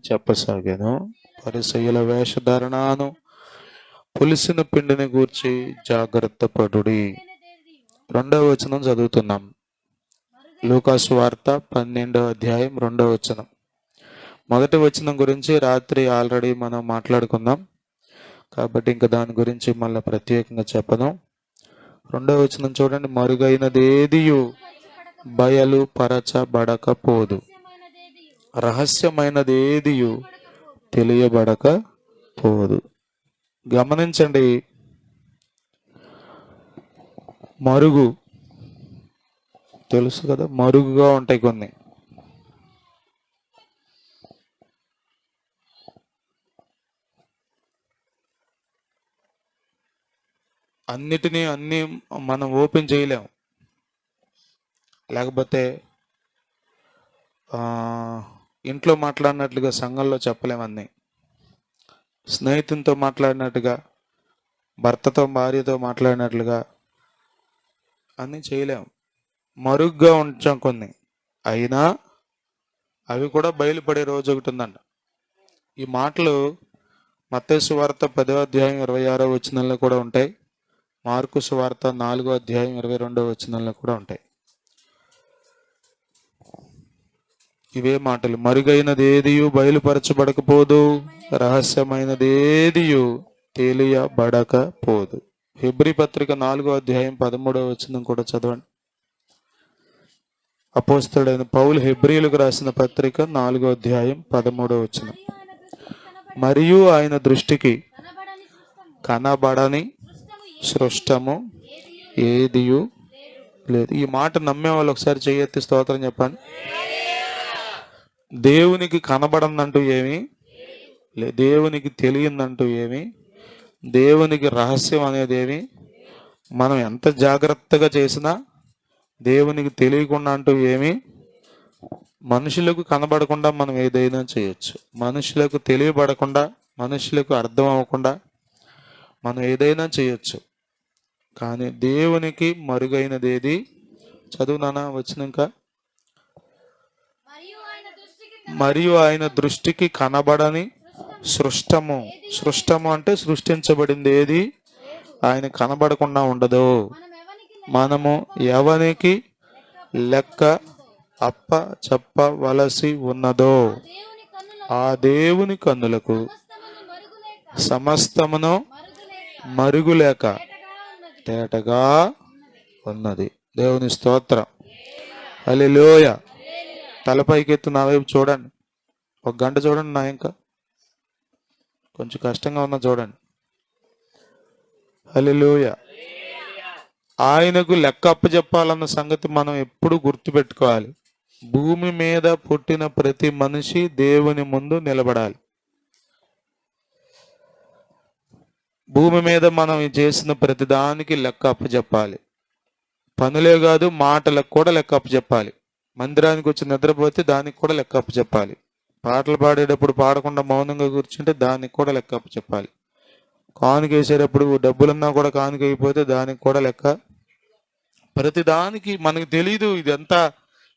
చెప్పసాగాను. పరిసయ్యుల వేషధారణను పులిసిన పిండిని గూర్చి జాగ్రత్త పడుడి. 2వ వచనం చదువుతున్నాం. లూకాసు వార్త 12వ అధ్యాయం 2వ వచనం. మొదటి వచనం గురించి రాత్రి ఆల్రెడీ మనం మాట్లాడుకుందాం కాబట్టి ఇంకా దాని గురించి మళ్ళీ ప్రత్యేకంగా చెప్పను. 2వ వచనం చూడండి. మరుగైనదేదియు బయలు పరచబడకపోదు, రహస్యమైనదేదియు తెలియబడకపోదు. గమనించండి, మరుగు తెలుసు కదా, మరుగుగా ఉంటాయి కొన్ని. అన్ని మనం ఓపెన్ చేయలేం, లేకపోతే ఇంట్లో మాట్లాడినట్లుగా సంఘంలో చెప్పలేము. అన్నీ స్నేహితునితో మాట్లాడినట్టుగా, భర్తతో భార్యతో మాట్లాడినట్లుగా అన్నీ చేయలేము. మరుగుగా ఉంచాం కొన్ని, అయినా అవి కూడా బయలుపడే రోజు ఒకటి ఉందంట. ఈ మాటలు మత్తయి సువార్త 10వ అధ్యాయం 26వ వచనంలో కూడా ఉంటాయి. మార్కు సువార్త 4వ అధ్యాయం 22వ వచనంలో కూడా ఉంటాయి ఇవే మాటలు. మరుగైనదేదియు బయలుపరచబడకపోదు, రహస్యమైనదేదియు తెలియబడకపోదు. హెబ్రీ పత్రిక 4వ అధ్యాయం 13వ వచనం కూడా చదవండి. అపోస్తలుడైన పౌలు హెబ్రీలకు రాసిన పత్రిక 4వ అధ్యాయం 13వ వచనం. మరియు ఆయన దృష్టికి కనబడని సృష్టము ఏదియు లేదు. ఈ మాట నమ్మే వాళ్ళు ఒకసారి చెయ్యెత్తి స్తోత్రం చెప్పండి. దేవునికి కనబడందంటూ ఏమి లేదు, దేవునికి తెలియందంటూ ఏమి, దేవునికి రహస్యం అనేది ఏమి మనం ఎంత జాగ్రత్తగా చేసినా దేవునికి తెలియకుండా అంటూ ఏమి, మనుషులకు కనబడకుండా మనం ఏదైనా చేయొచ్చు, మనుషులకు తెలియబడకుండా, మనుషులకు అర్థం అవ్వకుండా మనం ఏదైనా చేయొచ్చు. కానీ దేవునికి మరుగైనదేది, చదువు నాన్న వచ్చినాక, మరియు ఆయన దృష్టికి కనబడని సృష్టము. సృష్టము అంటే సృష్టించబడింది ఏది ఆయన కనబడకుండా ఉండదు. మనము ఎవనికి లెక్క అప్ప చెప్పవలసి ఉన్నదో ఆ దేవుని కన్నులకు సమస్తమును మరుగులేక తేటగా ఉన్నది. దేవుని స్తోత్రం. హల్లెలూయా. తలపైకెత్తు నా వైపు చూడండి. 1 గంట చూడండి. నా ఇంకా కొంచెం కష్టంగా ఉన్నా చూడండి. హల్లెలూయా. ఆయనకు లెక్క అప్పచెప్పాలన్న సంగతి మనం ఎప్పుడు గుర్తుపెట్టుకోవాలి. భూమి మీద పుట్టిన ప్రతి మనిషి దేవుని ముందు నిలబడాలి. భూమి మీద మనం చేసిన ప్రతి దానికి లెక్క అప్పచెప్పాలి. పనులే కాదు, మాటలకు కూడా లెక్క అప్పచెప్పాలి. మందిరానికి వచ్చి నిద్రపోతే దానికి కూడా లెక్క అప్పచెప్పాలి. పాటలు పాడేటప్పుడు పాడకుండా మౌనంగా కూర్చుంటే దానికి కూడా లెక్క అప్పచెప్పాలి. కానుక వేసేటప్పుడు డబ్బులున్నా కూడా కానుక అయిపోతే దానికి కూడా లెక్క. ప్రతి దానికి మనకు తెలీదు ఇదంతా,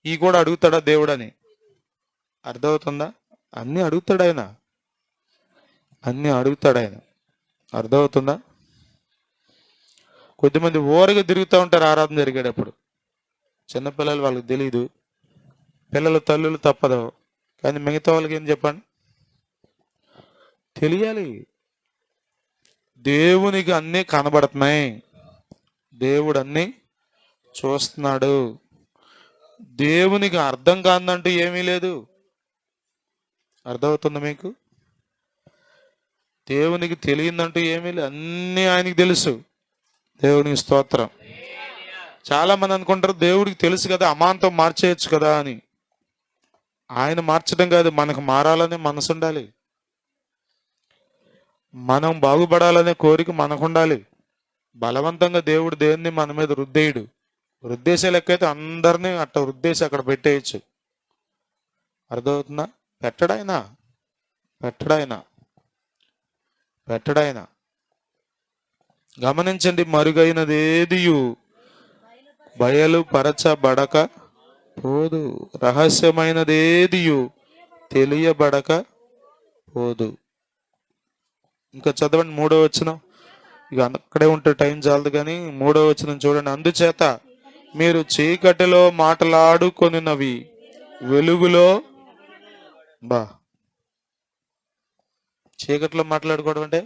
ఈ కూడా అడుగుతాడా దేవుడని. అర్థమవుతుందా? అన్నీ అడుగుతాడు ఆయన, అన్నీ అడుగుతాడు ఆయన. అర్థమవుతుందా? కొద్దిమంది ఓరగా తిరుగుతూ ఉంటారు ఆరాధన జరిగేటప్పుడు. చిన్నపిల్లలు వాళ్ళకి తెలీదు, పిల్లల తల్లులు తప్పదు, కానీ మిగతా వాళ్ళకి ఏం చెప్పండి, తెలియాలి. దేవునికి అన్నీ కనబడుతున్నాయి, దేవుడు అన్నీ చూస్తున్నాడు. దేవునికి అర్థం కాదంటూ ఏమీ లేదు. అర్థమవుతుంది మీకు? దేవునికి తెలియదంటూ ఏమీ లేదు, అన్నీ ఆయనకి తెలుసు. దేవునికి స్తోత్రం. చాలా మంది అనుకుంటారు దేవుడికి తెలుసు కదా, అమాంతం మార్చేయచ్చు కదా అని. ఆయన మార్చడం కాదు, మనకు మారాలనే మనసు ఉండాలి, మనం బాగుపడాలనే కోరిక మనకు ఉండాలి. బలవంతంగా దేవుడు దేన్ని మన మీద రుద్దేయుడు. రుద్దేశే లెక్కైతే అందరినీ అట్ట రుద్దేసి అక్కడ పెట్టేయచ్చు. అర్థమవుతుందా? పెట్టడాయన పెట్టడాయన పెట్టడాయన గమనించండి. మరుగైనదేదియు బయలుపరచబడక పోదు, రహస్యమైనదేదియు తెలియబడక పోదు. ఇంకా చదవండి 3వ వచనం. ఇక అక్కడే ఉంటే టైం చాలదు కానీ 3వ వచనం చూడండి. అందుచేత మీరు చీకటిలో మాటలాడుకొనినవి వెలుగులో చీకట్లో మాట్లాడుకోవడం అంటే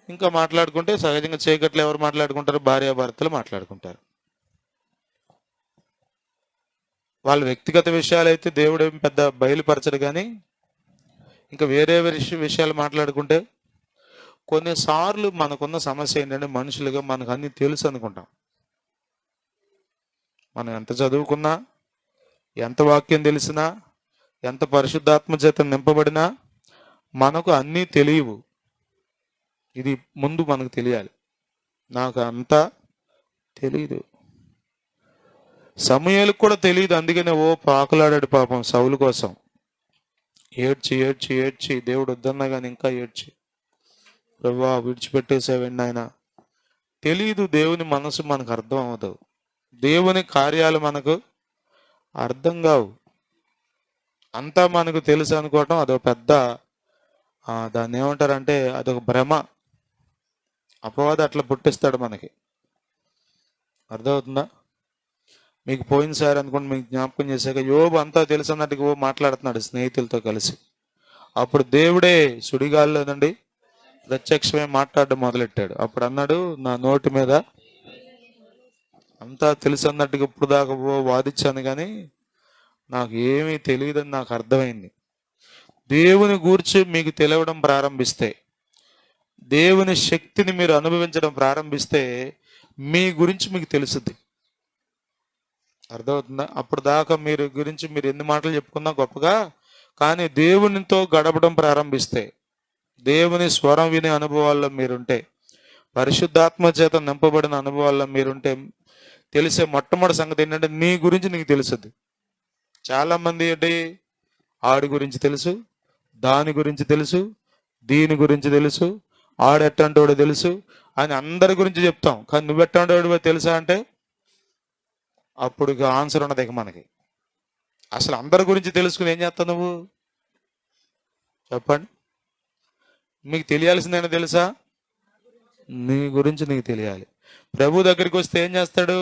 ఇంకా మాట్లాడుకుంటే సహజంగా చీకట్లో ఎవరు మాట్లాడుకుంటారు? భార్యాభర్తలు మాట్లాడుకుంటారు. వాళ్ళ వ్యక్తిగత విషయాలు అయితే దేవుడు ఏం పెద్ద బయలుపరచడు, కానీ ఇంకా వేరే విషయాలు మాట్లాడుకుంటే కొన్నిసార్లు మనకున్న సమస్య ఏంటంటే మనుషులుగా మనకు అన్ని తెలుసు అనుకుంటాం. మనం ఎంత చదువుకున్నా, ఎంత వాక్యం తెలిసినా, ఎంత పరిశుద్ధాత్మ చేత నింపబడినా మనకు అన్నీ తెలియవు. ఇది ముందు మనకు తెలియాలి. నాకు అంతా తెలియదు. సమూయేలుకు కూడా తెలియదు. అందుకనే పాకులాడాడు పాపం సౌలు కోసం. ఏడ్చి ఏడ్చి ఏడ్చి దేవుడు వద్దన్నా కానీ ఇంకా ఏడ్చి, ప్రభువా విడిచిపెట్టేసావండి ఆయన. తెలియదు. దేవుని మనసు మనకు అర్థం అవ్వదు. దేవుని కార్యాలు మనకు అర్థం కావు. అంతా మనకు తెలుసు అనుకోవటం అదొక పెద్ద దాన్ని ఏమంటారంటే అదొక భ్రమ. అపవాది అట్లా పుట్టిస్తాడు మనకి. అర్థమవుతుందా? మీకు పోయినసారి అనుకోండి, మీకు జ్ఞాపకం చేశాక యోబు అంతా తెలుసు అన్నట్టుగా మాట్లాడుతున్నాడు స్నేహితులతో కలిసి. అప్పుడు దేవుడే సుడిగాల్లోనండి ప్రత్యక్షమే మాట్లాడడం మొదలెట్టాడు. అప్పుడు అన్నాడు, నా నోటి మీద అంతా తెలుసు అన్నట్టుగా ఇప్పుడు దాకా వాదించాను కానీ నాకు ఏమీ తెలియదని నాకు అర్థమైంది. దేవుని గూర్చి మీకు తెలియడం ప్రారంభిస్తే, దేవుని శక్తిని మీరు అనుభవించడం ప్రారంభిస్తే మీ గురించి మీకు తెలుస్తుంది. అర్థమవుతుందా? అప్పుడు దాకా మీరు గురించి మీరు ఎన్ని మాటలు చెప్పుకున్నా గొప్పగా, కానీ దేవునితో గడపడం ప్రారంభిస్తే, దేవుని స్వరం వినే అనుభవాల్లో మీరుంటే, పరిశుద్ధాత్మ చేత నింపబడిన అనుభవాల్లో మీరుంటే తెలిసే మొట్టమొదటి సంగతి ఏంటంటే నీ గురించి నీకు తెలుస్తుంది. చాలామంది ఏంటి, ఆడి గురించి తెలుసు, దాని గురించి తెలుసు, దీని గురించి తెలుసు, ఆడెట్టంటోడు తెలుసు అని అందరి గురించి చెప్తాం. కానీ నువ్వెట్టంటోడు తెలుసా అంటే అప్పుడు ఇక ఆన్సర్ ఉన్నది ఇక మనకి. అసలు అందరి గురించి తెలుసుకుని ఏం చేస్తావు నువ్వు? చెప్పండి. మీకు తెలియాల్సిందేనా తెలుసా? నీ గురించి నీకు తెలియాలి. ప్రభు దగ్గరికి వస్తే ఏం చేస్తాడు?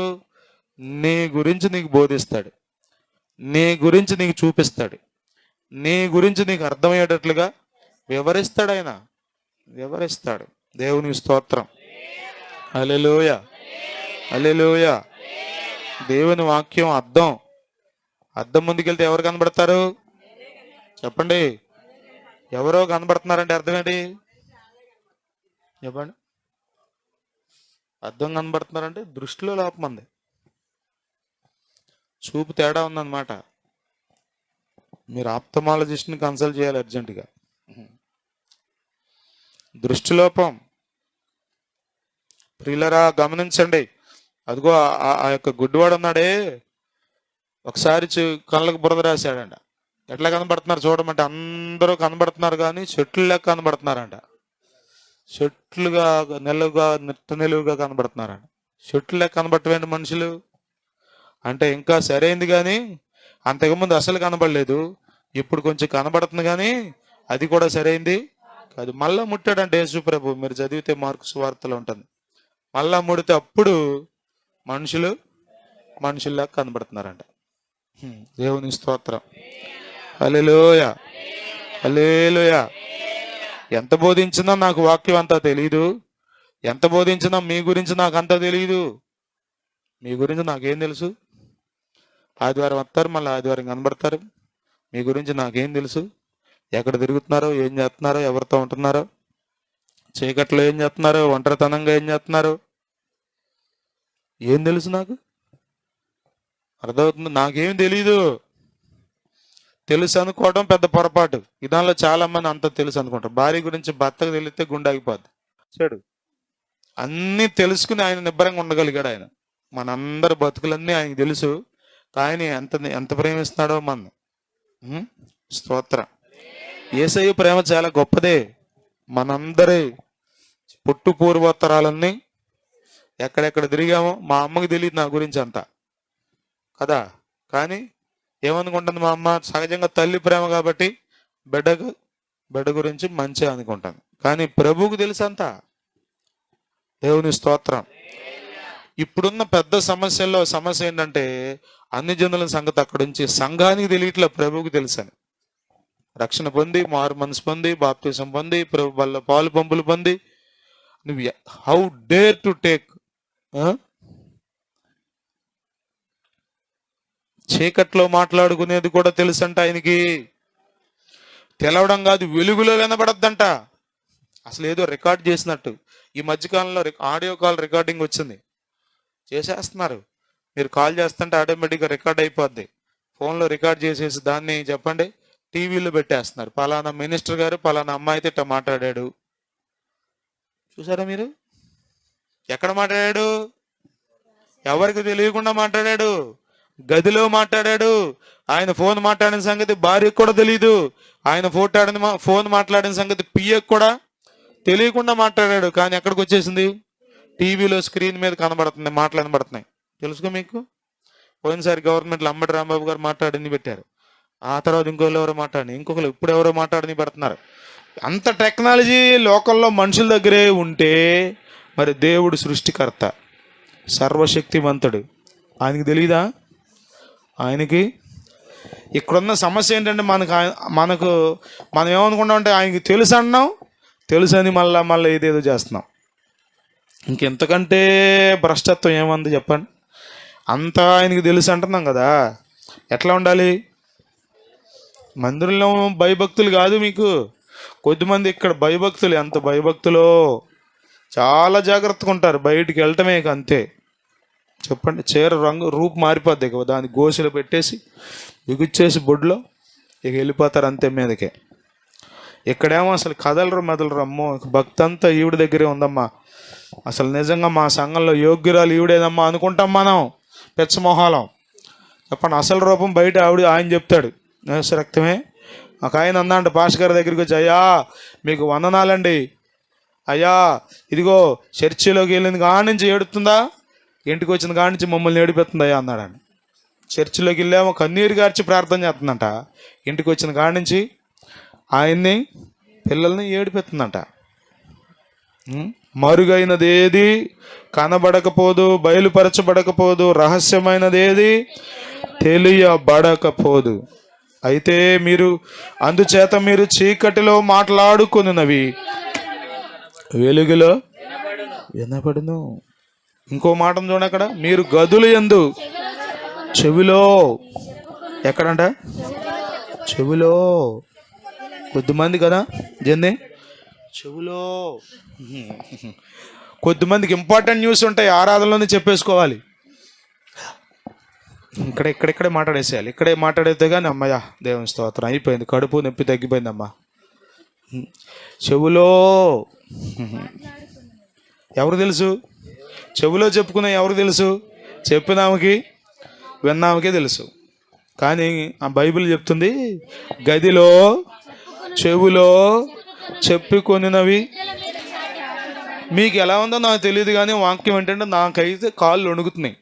నీ గురించి నీకు బోధిస్తాడు, నీ గురించి నీకు చూపిస్తాడు, నీ గురించి నీకు అర్థమయ్యేటట్లుగా వివరిస్తాడు. ఆయన వివరిస్తాడు. దేవునికి స్తోత్రం. హల్లెలూయా, హల్లెలూయా. దేవుని వాక్యం అద్దం ముందుకెళ్తే ఎవరు కనబడతారు? చెప్పండి. ఎవరో కనబడుతున్నారంటే అర్థం ఏంటి? చెప్పండి. అద్దం కనబడుతున్నారంటే దృష్టిలో లోపం ఉంది, చూపు తేడా ఉందన్నమాట. మీరు ఆప్థమాలజిస్ట్ని కన్సల్ట్ చేయాలి అర్జెంటుగా. దృష్టిలోపం. ప్రియులరా గమనించండి. అదిగో ఆ యొక్క గుడ్డివాడు ఉన్నాడే, ఒకసారి కళ్ళకు బురద రాశాడంట. ఎట్లా కనబడుతున్నారు చూడమంటే అందరూ కనబడుతున్నారు కానీ చెట్లు లెక్క కనబడుతున్నారంట. చెట్లుగా నిలువుగా నిలువుగా కనబడుతున్నారంట. చెట్లు లెక్క కనబడటమేంటి మనుషులు అంటే? ఇంకా సరైంది కానీ అంతకుముందు అసలు కనబడలేదు, ఇప్పుడు కొంచెం కనబడుతుంది కానీ అది కూడా సరైంది కాదు. మళ్ళా ముట్టాడంటే యేసు ప్రభు, మీరు చదివితే మార్కు సువార్తలో ఉంటుంది. మళ్ళా ముడితే అప్పుడు మనుషుల్లా కనబడుతున్నారంట. దేవుని స్తోత్రం. హల్లెలూయా, హల్లెలూయా. ఎంత బోధించినా నాకు వాక్యం అంతా తెలియదు, ఎంత బోధించినా మీ గురించి నాకు అంతా తెలియదు. మీ గురించి నాకేం తెలుసు? ఆదివారం వస్తారు, మళ్ళీ ఆదివారం కనబడతారు. మీ గురించి నాకేం తెలుసు? ఎక్కడ తిరుగుతున్నారో, ఏం చేస్తున్నారో, ఎవరితో ఉంటున్నారో, చీకట్లో ఏం చేస్తున్నారో, ఒంటరితనంగా ఏం చేస్తున్నారో ఏం తెలుసు నాకు? అర్థమవుతుంది? నాకేం తెలీదు. తెలుసు అనుకోవడం పెద్ద పొరపాటు. ఇదానిలో చాలా మంది అంత తెలుసు అనుకుంటారు. భార్య గురించి భర్తకు తెలిస్తే గుండె ఆగిపోద్ది. చెడు అన్నీ తెలుసుకుని ఆయన నిబ్బరంగా ఉండగలిగాడు. ఆయన మనందరి బతుకులన్నీ ఆయనకు తెలుసు. ఆయన ఎంత ప్రేమిస్తున్నాడో మన స్తోత్రం. యేసయ్య ప్రేమ చాలా గొప్పదే. మనందరి పుట్టు పూర్వోత్తరాలన్నీ ఎక్కడెక్కడ తిరిగామో మా అమ్మకి తెలియదు నా గురించి అంతా కదా. కానీ ఏమనుకుంటుంది మా అమ్మ? సహజంగా తల్లి ప్రేమ కాబట్టి బిడ్డ గురించి మంచి అనుకుంటాను, కానీ ప్రభువుకు తెలుసు అంతా. దేవుని స్తోత్రం. ఇప్పుడున్న పెద్ద సమస్యల్లో సమస్య ఏంటంటే అన్ని జనుల సంగతి అక్కడి నుంచి సంఘానికి తెలియట్లే, ప్రభువుకు తెలుసని. రక్షణ పొంది, మారు మనసు పొంది, బాప్తిసం పొంది, ప్రభు వల్ల పాలు పంపులు పొంది, నువ్వు హౌ డేర్ టు టేక్. చీకట్లో మాట్లాడుకునేది కూడా తెలుసంట ఆయనకి. తెలవడం కాదు, వెలుగులో వినబడద్దంట. అసలు ఏదో రికార్డ్ చేసినట్టు. ఈ మధ్యకాలంలో ఆడియో కాల్ రికార్డింగ్ వచ్చింది, చేసేస్తున్నారు. మీరు కాల్ చేస్తుంటే ఆటోమేటిక్గా రికార్డ్ అయిపోద్ది. ఫోన్లో రికార్డ్ చేసేసి దాన్ని చెప్పండి టీవీలో పెట్టేస్తున్నారు. పలానా మినిస్టర్ గారు పలానా అమ్మాయితో ఇట్లా మాట్లాడాడు. చూసారా మీరు? ఎక్కడ మాట్లాడాడు? ఎవరికి తెలియకుండా మాట్లాడాడు. గదిలో మాట్లాడాడు. ఆయన ఫోన్ మాట్లాడిన సంగతి భార్యకు కూడా తెలియదు. ఆయన ఫోన్ మాట్లాడిన సంగతి పియ్యకు కూడా తెలియకుండా మాట్లాడాడు. కానీ ఎక్కడికి వచ్చేసింది? టీవీలో స్క్రీన్ మీద కనబడుతుంది, మాటలు కనబడుతున్నాయి. తెలుసుకో మీకు. పోయినసారి గవర్నమెంట్లో అంబటి రాంబాబు గారు మాట్లాడింది పెట్టారు. ఆ తర్వాత ఇంకోళ్ళు ఎవరో మాట్లాడి, ఇంకొకరు ఇప్పుడు ఎవరో మాట్లాడిని పెడుతున్నారు. అంత టెక్నాలజీ లోకల్లో మనుషుల దగ్గరే ఉంటే మరి దేవుడు సృష్టికర్త, సర్వశక్తివంతుడు, ఆయనకి తెలీదా? ఆయనకి. ఇక్కడున్న సమస్య ఏంటంటే మనం ఏమనుకుంటాం అంటే ఆయనకి తెలుసు అన్నాం, తెలుసు అని మళ్ళీ ఏదేదో చేస్తున్నాం. ఇంకెంతకంటే భ్రష్టత్వం ఏమంది చెప్పండి? అంతా ఆయనకి తెలుసు అంటున్నాం కదా. ఎట్లా ఉండాలి? మందిరంలో భయభక్తులు కాదు మీకు. కొద్దిమంది ఇక్కడ భయభక్తులు, ఎంత భయభక్తులో చాలా జాగ్రత్తగా ఉంటారు. బయటికి వెళ్ళటమే అంతే. చెప్పండి, చీర రంగు రూపు మారిపోద్ది, దాన్ని గోసెలు పెట్టేసి బిగుచ్చేసి బొడ్లో ఇక వెళ్ళిపోతారు అంతే మీదకే. ఇక్కడేమో అసలు కదలరు మెదలరు. అమ్మో భక్తి అంతా ఈవిడ దగ్గరే ఉందమ్మా, అసలు నిజంగా మా సంఘంలో యోగ్యురాలు ఈవిడేదమ్మా అనుకుంటాం మనం, పెచ్చమొహాలం. చెప్పండి, అసలు రూపం బయట ఆయన చెప్తాడు, రక్తమే. ఒక ఆయన అందంట పాస్టర్ గారి దగ్గరికి వచ్చి, అయ్యా మీకు వందనాలండి అయ్యా, ఇదిగో చర్చిలోకి వెళ్ళింది కాడి నుంచి ఏడుతుందా, ఇంటికి వచ్చిన కాడి నుంచి మమ్మల్ని ఏడిపోతుందయ్యా అన్నాడని. చర్చిలోకి వెళ్ళామో కన్నీరు గార్చి ప్రార్థన చేస్తుందంట, ఇంటికి వచ్చిన కాడి నుంచి ఆయన్ని పిల్లల్ని ఏడిపెత్తుందంట. మరుగైనది ఏది కనబడకపోదు, బయలుపరచబడకపోదు, రహస్యమైనదేది తెలియబడకపోదు. అయితే అందుచేత మీరు చీకటిలో మాట్లాడుకున్నవి వెలుగులో వినబడును. ఇంకో మాటను చూడండి అక్కడ, మీరు గదులు యందు చెవిలో, ఎక్కడంట? చెవిలో. కొద్దిమంది కదా జంది చెవిలో. కొద్దిమందికి ఇంపార్టెంట్ న్యూస్ ఉంటాయి, ఆరాధనలోనే చెప్పేసుకోవాలి. ఇక్కడే మాట్లాడేసేయాలి. ఇక్కడే మాట్లాడితే కానీ అమ్మయ్య దేవుని స్తోత్రం అయిపోయింది, కడుపు నొప్పి తగ్గిపోయిందమ్మా. చెవులో ఎవరు తెలుసు? చెవులో చెప్పుకున్న ఎవరు తెలుసు? చెప్పినామకి విన్నామకే తెలుసు. కానీ ఆ బైబిల్ చెప్తుంది గదిలో చెవులో చెప్పుకొనినవి. మీకు ఎలా ఉందో నాకు తెలియదు, కానీ వాక్యం ఏంటంటే నాకైతే కాళ్ళు వణుకుతున్నాయి.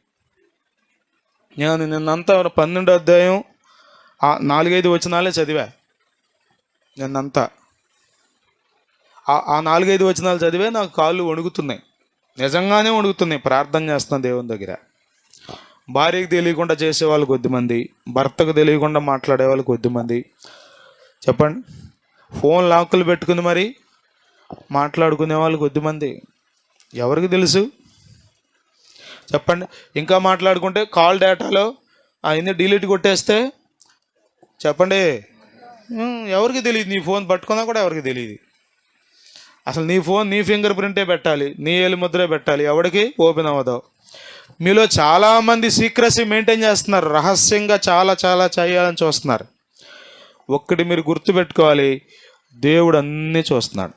నేను నిన్నంతా 12వ అధ్యాయం 4-5 వచనాలే చదివా. నిన్నంతా ఆ 4-5 వచనాలు చదివే నాకు కాళ్ళు వణుకుతున్నాయి, నిజంగానే వణుకుతున్నాయి. ప్రార్థన చేస్తున్నాను దేవుని దగ్గర. భార్యకు తెలియకుండా చేసేవాళ్ళు కొద్దిమంది, భర్తకు తెలియకుండా మాట్లాడేవాళ్ళు కొద్దిమంది. చెప్పండి, ఫోన్ లాక్కులు పెట్టుకుని మరి మాట్లాడుకునే వాళ్ళు కొద్దిమంది. ఎవరికి తెలుసు చెప్పండి? ఇంకా మాట్లాడుకుంటే కాల్ డేటాలో అవన్నీ డిలీట్ కొట్టేస్తే చెప్పండి ఎవరికి తెలియదు. నీ ఫోన్ పట్టుకున్నా కూడా ఎవరికి తెలియదు. అసలు నీ ఫోన్ నీ ఫింగర్ ప్రింటే పెట్టాలి, నీ ఏలు ముద్రే పెట్టాలి, ఎవరికి ఓపెన్ అవ్వదు. మీలో చాలామంది సీక్రసీ మెయింటైన్ చేస్తున్నారు, రహస్యంగా చాలా చేయాలని చూస్తున్నారు. ఒక్కటి మీరు గుర్తుపెట్టుకోవాలి, దేవుడు అన్నీ చూస్తున్నాడు.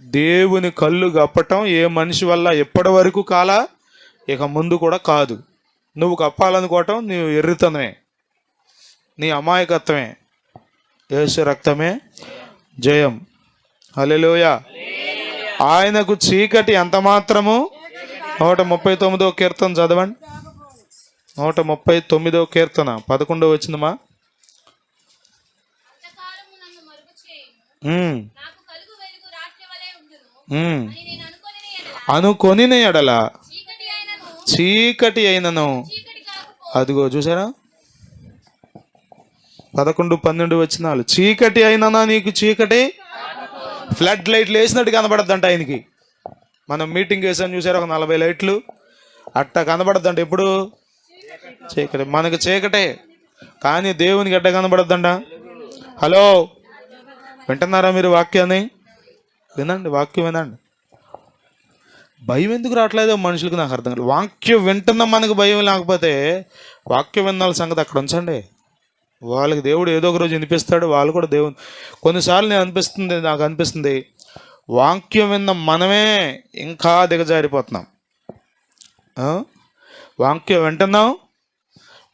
దేవుని కళ్ళు గప్పటం ఏ మనిషి వల్ల ఎప్పటి వరకు కాలా, ఇక ముందు కూడా కాదు. నువ్వు కప్పాలనుకోవటం నీవు ఎర్రితనమే, నీ అమాయకత్వమే. యేసు రక్తమే జయం. హల్లెలూయా. ఆయనకు చీకటి ఎంత మాత్రము. 139వ కీర్తన చదవండి. 139వ కీర్తన 11వ వచనమా? ఉమ్, ఉమ్. అనుకొని ఎడల చీకటి అయినను, అదిగో చూసారా 11, 12 వచనాలు. చీకటి అయిననా నీకు చీకటి, ఫ్లడ్ లైట్లు వేసినట్టు కనబడద్దంట ఆయనకి. మనం మీటింగ్ వేసాం చూసారా, ఒక 40 లైట్లు అట్ట కనబడద్దంట. ఎప్పుడు చీకటి, మనకు చీకటే, కానీ దేవునికి ఎట్ట కనబడద్దంట. హలో, వింటున్నారా మీరు వాక్యాన్ని? వినండి, వాక్యం వినండి. భయం ఎందుకు రావట్లేదో మనుషులకు నాకు అర్థం కాదు. వాక్యం వింటున్న మనకు భయం లేకపోతే వాక్యం విన్నాల సంగతి అక్కడ ఉంచండి. వాళ్ళకి దేవుడు ఏదో ఒక రోజు వినిపిస్తాడు, వాళ్ళు కూడా దేవుడు. కొన్నిసార్లు నాకు అనిపిస్తుంది వాక్యం విన్న మనమే ఇంకా దిగజారిపోతున్నాం. వాక్యం వింటున్నాం,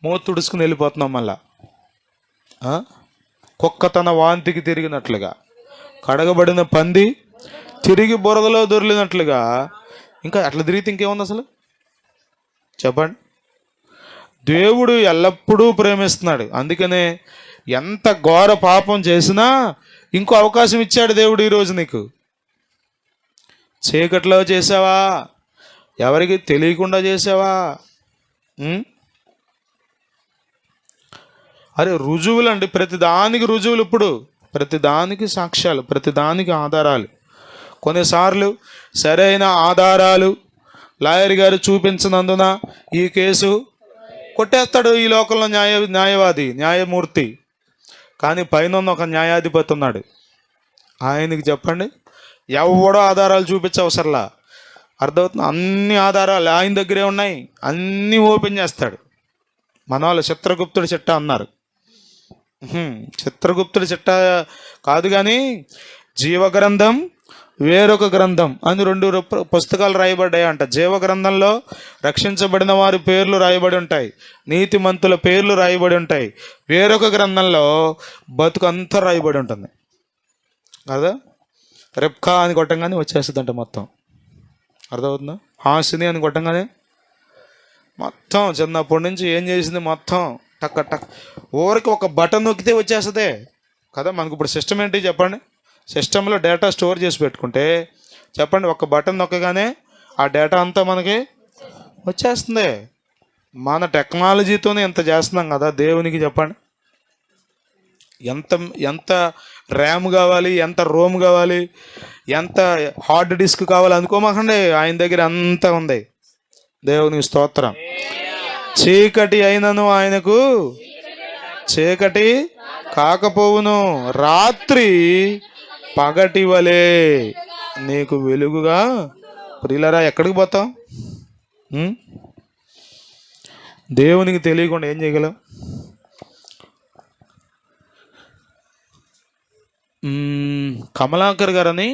మూత తుడుచుకుని వెళ్ళిపోతున్నాం. మళ్ళా కుక్క తన వాంతికి తిరిగినట్లుగా, కడగబడిన పంది తిరిగి బురదలో దొరిలినట్లుగా, ఇంకా అట్లా తిరిగితే ఇంకేముంది అసలు చెప్పండి. దేవుడు ఎల్లప్పుడూ ప్రేమిస్తున్నాడు. అందుకనే ఎంత ఘోర పాపం చేసినా ఇంకో అవకాశం ఇచ్చాడు దేవుడు ఈరోజు నీకు. చీకట్లో చేసావా, ఎవరికి తెలియకుండా చేసావా, అరే రుజువులు అండి, ప్రతిదానికి రుజువులు. ఇప్పుడు ప్రతిదానికి సాక్ష్యాలు, ప్రతిదానికి ఆధారాలు. కొన్నిసార్లు సరైన ఆధారాలు లాయర్ గారు చూపించినందున ఈ కేసు కొట్టేస్తాడు ఈ లోకంలో న్యాయవాది, న్యాయమూర్తి. కానీ పైన ఒక న్యాయాధిపతి ఉన్నాడు, ఆయనకి చెప్పండి ఎవడో ఆధారాలు చూపించవసరలా. అర్థమవుతుంది? అన్ని ఆధారాలు ఆయన దగ్గరే ఉన్నాయి, అన్నీ ఓపెన్ చేస్తాడు. మన వాళ్ళు చిత్రగుప్తుడి చిట్ట అన్నారు. చిత్రగుప్తుడి చిట్ట కాదు, కానీ జీవగ్రంథం, వేరొక గ్రంథం అని 2 పుస్తకాలు రాయబడ్డాయి అంట. జీవ గ్రంథంలో రక్షించబడిన వారి పేర్లు రాయబడి ఉంటాయి, నీతిమంతుల పేర్లు రాయబడి ఉంటాయి. వేరొక గ్రంథంలో బతుకంతా రాయబడి ఉంటుంది కదా. రెప్కా అని కొట్టంగానే వచ్చేస్తుందంట మొత్తం. అర్థమవుతుందా? హాసిని అని కొట్టంగానే మొత్తం చిన్నప్పటి నుంచి ఏం చేసింది మొత్తం టక్ టక్, ఊరికి ఒక బటన్ నొక్కితే వచ్చేస్తుంది కదా. మనకు ఇప్పుడు సిస్టమ్ ఏంటి చెప్పండి? సిస్టంలో డేటా స్టోర్ చేసి పెట్టుకుంటే చెప్పండి, ఒక బటన్ నొక్కగానే ఆ డేటా అంతా మనకి వచ్చేస్తుంది. మన టెక్నాలజీతోనే ఎంత చేస్తున్నాం కదా దేవునికి. చెప్పండి ఎంత ఎంత ర్యామ్ కావాలి, ఎంత రోమ్ కావాలి, ఎంత హార్డ్ డిస్క్ కావాలి అనుకోమాకండి, ఆయన దగ్గర అంతా ఉంది. దేవునికి స్తోత్రం. చీకటి అయినను ఆయనకు చీకటి కాకపోవును, రాత్రి పగటి వలె నీకు వెలుగుగా. ప్రియులరా, ఎక్కడికి పోతాం? దేవునికి తెలియకుండా ఏం చేయగలం? కమలాకర్ గారని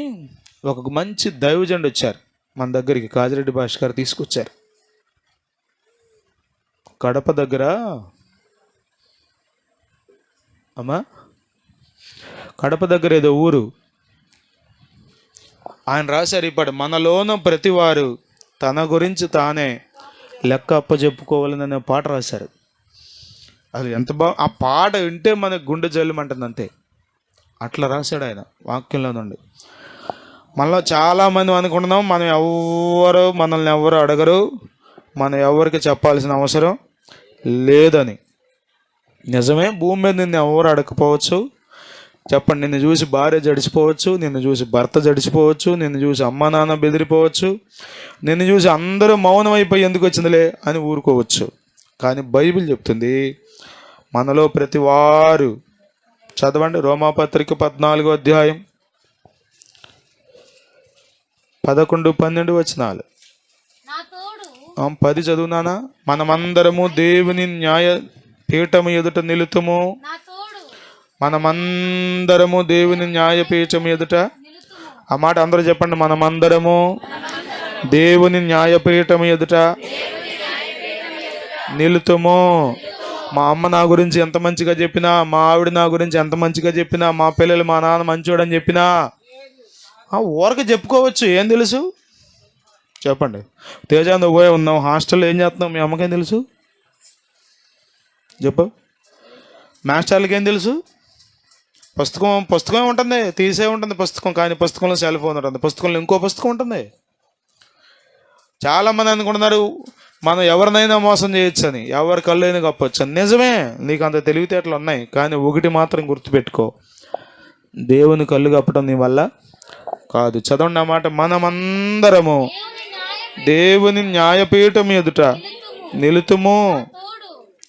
ఒక మంచి దైవజనుడు వచ్చారు మన దగ్గరికి, కాజిరెడ్డి భాష గారు తీసుకొచ్చారు. కడప దగ్గర కడప దగ్గర ఏదో ఊరు. ఆయన రాశారు ఈ పాట, మనలోన ప్రతివారు తన గురించి తానే లెక్క అప్పచెప్పుకోవాలని పాట రాశారు. అది ఎంత ఆ పాట వింటే మనకు గుండె జల్లుమంటుంది అంతే. అట్లా రాశాడు ఆయన వాక్యంలో నుండి. మనలో చాలామంది అనుకుంటున్నాం మనల్ని ఎవరు అడగరు, మనం ఎవరికి చెప్పాల్సిన అవసరం లేదని. నిజమే, భూమి మీద నిన్ను ఎవరు అడగకపోవచ్చు. చెప్పండి, నిన్ను చూసి భార్య జడిచిపోవచ్చు, నిన్ను చూసి భర్త జడిచిపోవచ్చు, నిన్ను చూసి అమ్మ నాన్న బెదిరిపోవచ్చు, నిన్ను చూసి అందరూ మౌనం అయిపోయి ఎందుకు వచ్చిందిలే అని ఊరుకోవచ్చు. కానీ బైబిల్ చెప్తుంది మనలో ప్రతి వారు, చదవండి రోమాపత్రిక 14వ అధ్యాయం 11, 12 వచనాలు. 10 చదువునానా? మనమందరము దేవుని న్యాయ పీఠము ఎదుట నిలుతుము. మనమందరము దేవుని న్యాయపీఠం ఎదుట. ఆ మాట అందరూ చెప్పండి, మనమందరము దేవుని న్యాయపీఠం ఎదుట నిలుతుము. మా అమ్మ నా గురించి ఎంత మంచిగా చెప్పినా, మా ఆవిడ నా గురించి ఎంత మంచిగా చెప్పినా, మా పిల్లలు మా నాన్న మంచోడని చెప్పినా ఊరక చెప్పుకోవచ్చు. ఏం తెలుసు చెప్పండి? తేజాంతో పోయే ఉన్నాం, హాస్టల్లో ఏం చేస్తున్నాం మీ అమ్మకేం తెలుసు చెప్పు? మాస్టర్లకి ఏం తెలుసు? పుస్తకమే ఉంటుంది, తీసే ఉంటుంది పుస్తకం, కానీ పుస్తకంలో సెల్ ఫోన్ ఉంటుంది, పుస్తకంలో ఇంకో పుస్తకం ఉంటుంది. చాలామంది అనుకుంటున్నారు మనం ఎవరినైనా మోసం చేయొచ్చు అని, ఎవరి కళ్ళు అయినా కప్పొచ్చు అని. నిజమే, నీకు అంత తెలివితేటలు ఉన్నాయి, కానీ ఒకటి మాత్రం గుర్తుపెట్టుకో, దేవుని కళ్ళు కప్పటం నీ వల్ల కాదు. చదవండి అన్నమాట. మనమందరము దేవుని న్యాయపీఠం ఎదుట నిలుతుము,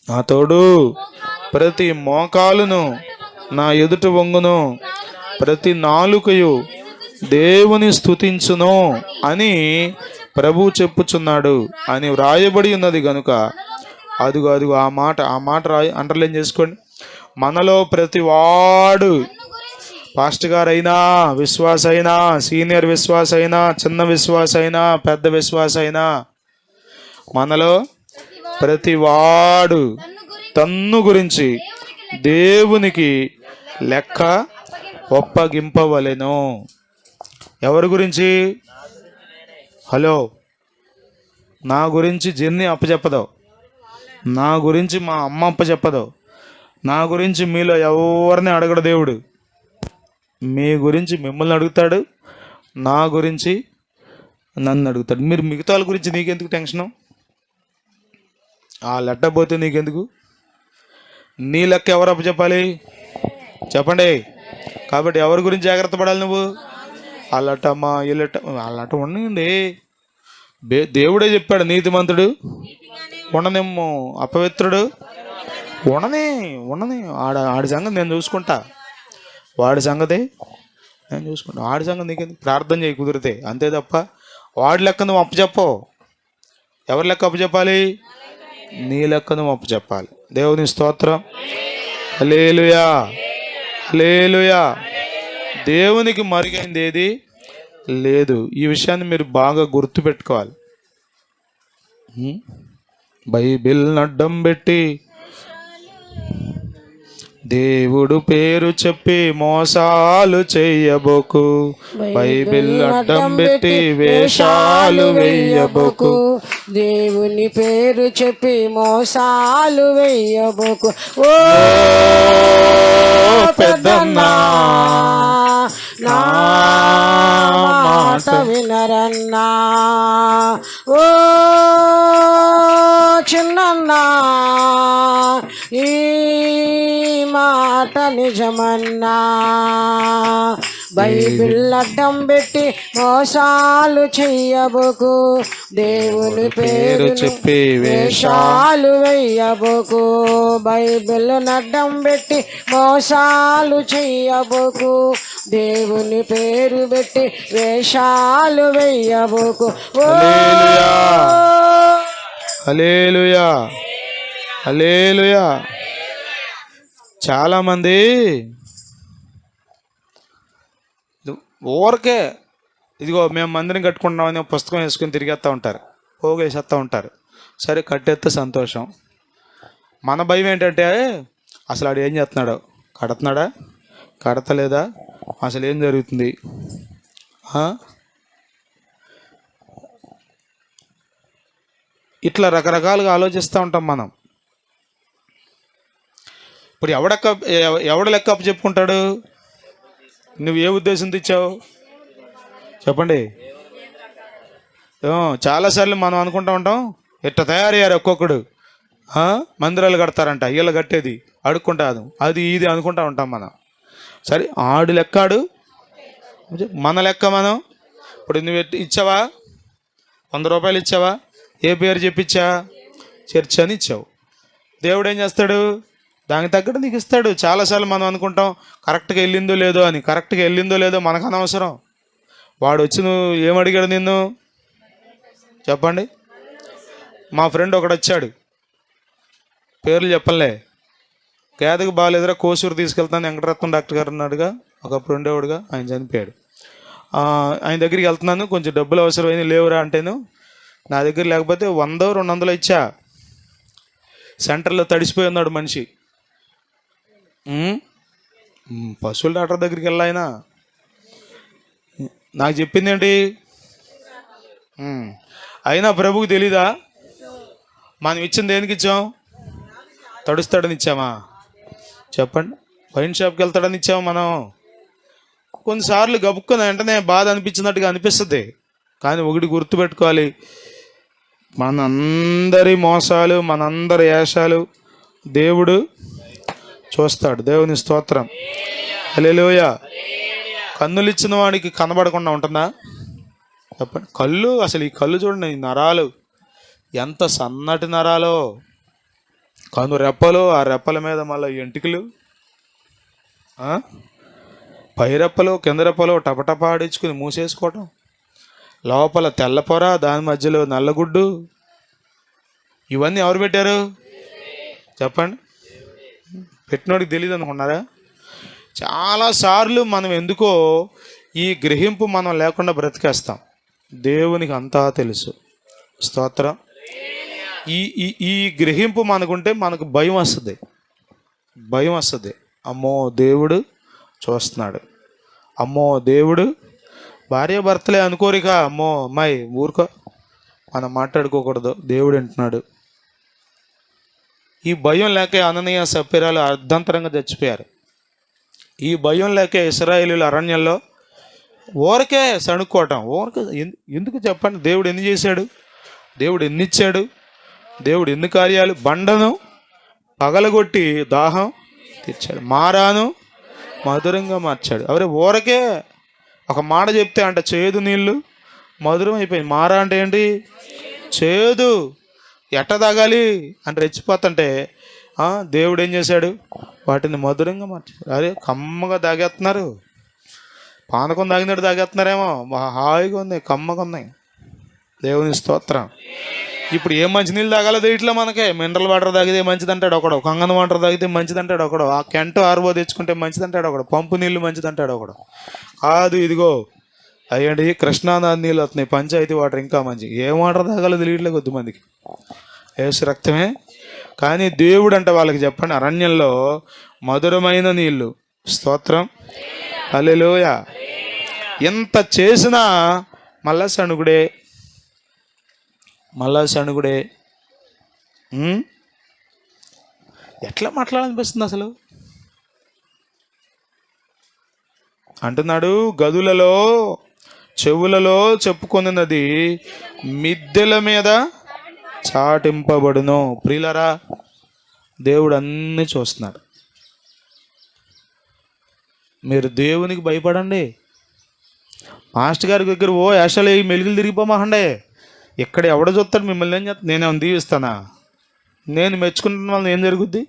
నా తోడు ప్రతి మోకాలును నా ఎదుట వంగును, ప్రతి నాలుకయు దేవుని స్తుతించును అని ప్రభు చెప్పుచున్నాడు అని వ్రాయబడి ఉన్నది గనుక అదుగు ఆ మాట అండర్లైన్ చేసుకోండి. మనలో ప్రతి వాడు, పాస్టర్ గారు అయినా, విశ్వాస అయినా, సీనియర్ విశ్వాస అయినా, చిన్న విశ్వాస అయినా, పెద్ద విశ్వాస అయినా, మనలో ప్రతి వాడు తన్ను గురించి దేవునికి లెక్క ఒప్పగింపవలెను. ఎవరి గురించి? హలో, నా గురించి జెన్ని అప్పచెప్పదు, నా గురించి మా అమ్మ అప్పచెప్పదు, నా గురించి మీలో ఎవరిని అడగడు దేవుడు. మీ గురించి మిమ్మల్ని అడుగుతాడు, నా గురించి నన్ను అడుగుతాడు. మీరు మిగతా వాళ్ళ గురించి నీకెందుకు టెన్షను? ఆ లెట్ట పోతే నీకెందుకు? నీ లెక్క ఎవరు అప్పచెప్పాలి చెప్పండి. కాబట్టి ఎవరి గురించి జాగ్రత్త పడాలి నువ్వు? అల్లటమ్మా ఇల్లట అల్లట ఉండండి. దేవుడే చెప్పాడు, నీతిమంతుడు ఉండనేమో, అపవిత్రుడు ఉండని. ఆడి సంగతి నేను చూసుకుంటా, వాడి సంగతి నేను చూసుకుంటా. వాడి సంగతి నీకెందుకు? ప్రార్థన చేయి కుదిరితే, అంతే తప్ప వాడి లెక్క నువ్వు అప్పచెప్పవు. ఎవరి లెక్క అప్పచెప్పాలి? నీ లెక్క నువ్వు అప్పచెప్పాలి. దేవుని స్తోత్రం. హల్లెలూయా, హల్లెలూయా. దేవునికి మరుగైంది ఏది లేదు. ఈ విషయాన్ని మీరు బాగా గుర్తుపెట్టుకోవాలి. బైబిల్ అడ్డం పెట్టి దేవుడు పేరు చెప్పి మోసాలు చెయ్యబోకు, బైబిల్ అడ్డం పెట్టి వేషాలు వెయ్యబోకు, దేవుని పేరు చెప్పి మోసాలు వెయ్యబోకు. ఓ పెద్దన్నా, నా మాట వినరన్నా. ఓ చిన్నన్నా, ఈ మాట నిజమన్నా. బైబిల్ అడ్డం పెట్టి మోసాలు చెయ్యబోకు, దేవుని పేరు చెప్పి వేషాలు వెయ్యబోకు, బైబిల్ అడ్డం పెట్టి మోసాలు చెయ్యబోకు, దేవుని పేరు పెట్టి వేషాలు వెయ్యబోకు. హల్లెలూయా, హల్లెలూయా. చాలామంది ఊరికే ఇదిగో మేము మందిరం కట్టుకుంటున్నామని పుస్తకం వేసుకుని తిరిగేస్తూ ఉంటారు, పోగేసేస్తూ ఉంటారు. సరే, కట్టేస్తే సంతోషం. మన భయం ఏంటంటే అసలు ఆడు ఏం చేస్తున్నాడో, కడుతున్నాడా కడతలేదా, అసలు ఏం జరుగుతుంది? ఇట్లా రకరకాలుగా ఆలోచిస్తూ ఉంటాం మనం. ఇప్పుడు ఎవడ లెక్క అప్పు చెప్పుకుంటాడు? నువ్వు ఏ ఉద్దేశంతో ఇచ్చావు చెప్పండి. చాలాసార్లు మనం అనుకుంటూ ఉంటాం, ఇట్లా తయారయ్యారు ఒక్కొక్కడు, మందిరాలు కడతారంట, వీళ్ళు కట్టేది అడుక్కుంటాదు, అది ఇది అనుకుంటా ఉంటాం మనం. సరే, ఆడు లెక్కాడు, మన లెక్క మనం. ఇప్పుడు నువ్వు ఇచ్చావా? 100 రూపాయలు ఇచ్చావా? ఏ పేరు చెప్పించా? చర్చ్ అని ఇచ్చావు. దేవుడు ఏం చేస్తాడు? దానికి తగ్గట్టు నీకు ఇస్తాడు. చాలాసార్లు మనం అనుకుంటాం కరెక్ట్గా వెళ్ళిందో లేదో అని. కరెక్ట్గా వెళ్ళిందో లేదో మనకు అనవసరం. వాడు వచ్చి నువ్వు ఏమడిగాడు నిన్ను చెప్పండి. మా ఫ్రెండ్ ఒకడు వచ్చాడు, పేర్లు చెప్పలే, గేదకు బాగాలేదురా కోసూరు తీసుకెళ్తాను, వెంకటరత్నం డాక్టర్ గారు ఉన్నాడుగా, ఒకప్పుడు ఉండేవాడుగా, ఆయన చనిపోయాడు. ఆయన దగ్గరికి వెళ్తున్నాను, కొంచెం డబ్బులు అవసరమైంది, లేవురా అంటేను నా దగ్గర లేకపోతే 100-200 ఇచ్చా. సెంటర్లో తడిసిపోయి ఉన్నాడు మనిషి. పశువుల డాక్టర్ దగ్గరికి వెళ్ళాయన నాకు చెప్పింది ఏంటి? అయినా ప్రభువుకి తెలీదా మనం ఇచ్చింది దేనికి ఇచ్చాం? తడుస్తాడని ఇచ్చామా చెప్పండి? వైన్ షాప్కి వెళ్తాడని ఇచ్చాము మనం. కొన్నిసార్లు గబుక్కుని వెంటనే బాధ అనిపించినట్టుగా అనిపిస్తుంది. కానీ ఒకటి గుర్తుపెట్టుకోవాలి, మనందరి మోసాలు మనందరి వేషాలు దేవుడు చూస్తాడు. దేవుని స్తోత్రం. హల్లెలూయా. కన్నులు ఇచ్చిన వాడికి కనబడకుండా ఉంటుందా చెప్పండి? కళ్ళు, అసలు ఈ కళ్ళు చూడండి, ఈ నరాలు ఎంత సన్నటి నరాలో. కన్ను రెప్పలు, ఆ రెప్పల మీద మళ్ళీ ఎంటికలు, పై రెప్పలు కింద రెప్పలు టపటపా ఆడించుకుని మూసేసుకోవటం, లోపల తెల్లపొర, దాని మధ్యలో నల్లగుడ్డు. ఇవన్నీ ఎవరు పెట్టారు చెప్పండి? పెట్టినోడికి తెలియదు అనుకున్నారా? చాలాసార్లు మనం ఎందుకో ఈ గ్రహింపు మనం లేకుండా బ్రతికేస్తాం. దేవునికి అంతా తెలుసు. స్తోత్రం. ఈ ఈ ఈ గ్రహింపు మనకుంటే మనకు భయం వస్తుంది. భయం వస్తుంది. అమ్మో దేవుడు చూస్తున్నాడు, అమ్మో దేవుడు. భార్య భర్తలే అనుకోరిక, అమ్మో అమ్మాయి ఊరుకో, మనం మాట్లాడుకోకూడదు, దేవుడు వింటున్నాడు. ఈ భయం లేక అననీయ సప్పిరాలు అర్ధంతరంగా చచ్చిపోయారు. ఈ భయం లేక ఇశ్రాయేలీయుల అరణ్యంలో ఊరకే సణుక్కోవటం. ఊరకే ఎందుకు చెప్పండి? దేవుడు ఎన్ని చేశాడు, దేవుడు ఎన్ని ఇచ్చాడు, దేవుడు ఎన్ని కార్యాలు. బండను పగలగొట్టి దాహం తీర్చాడు, మారాను మధురంగా మార్చాడు. అవరే ఊరకే ఒక మాట చెప్తే అంట చేదు నీళ్ళు మధురం అయిపోయింది. మారా అంటే ఏంటి? చేదు. ఎట్ట తాగాలి అంటే రెచ్చిపోతుంటే దేవుడు ఏం చేశాడు? వాటిని మధురంగా మార్చాడు. అరే కమ్మగా తాగేస్తున్నారు, పానకం తాగినట్టు తాగేస్తున్నారేమో, హాయిగా ఉంది, కమ్మగా ఉన్నాయి. దేవుని స్తోత్రం. ఇప్పుడు ఏ మంచినీళ్ళు తాగాలో ఇట్లా మనకే. మినరల్ వాటర్ తాగితే మంచిదంటాడు ఒకడు, కంగన వాటర్ తాగితే మంచిదంటాడు ఒకడు, ఆ కెంటు ఆర్వో తెచ్చుకుంటే మంచిదంటాడు ఒకడు, పంపు నీళ్ళు మంచిదంటాడు ఒకడు. కాదు ఇదిగో అయ్యండి కృష్ణానది నీళ్ళు వస్తున్నాయి, పంచాయతీ వాటర్ ఇంకా మంచి. ఏం వాటర్ తాగాలో తెలియట్లే కొద్ది మందికి. యేసు రక్తమే. కానీ దేవుడు అంటే వాళ్ళకి చెప్పండి, అరణ్యంలో మధురమైన నీళ్ళు. స్తోత్రం. హల్లెలూయా. ఎంత చేసినా మళ్ళా సణుగుడే, మళ్ళా సణుగుడే. ఎట్లా మాట్లాడాలనిపిస్తుంది అసలు? అంటున్నాడు, గదులలో చెవులలో చెప్పుకొనినది మిద్దెల మీద చాటింపబడును. ప్రియులరా, దేవుడు అన్నీ చూస్తున్నాడు. మీరు దేవునికి భయపడండి. మాస్టర్ గారి దగ్గర ఓ యాషలు మెలుగులు తిరిగిపోమాకండి. ఇక్కడ ఎవడ చూస్తాడు మిమ్మల్ని? ఏం చేస్తా? నేనేమన్నా దీవిస్తానా? నేను మెచ్చుకుంటున్న వాళ్ళని ఏం జరుగుద్ది?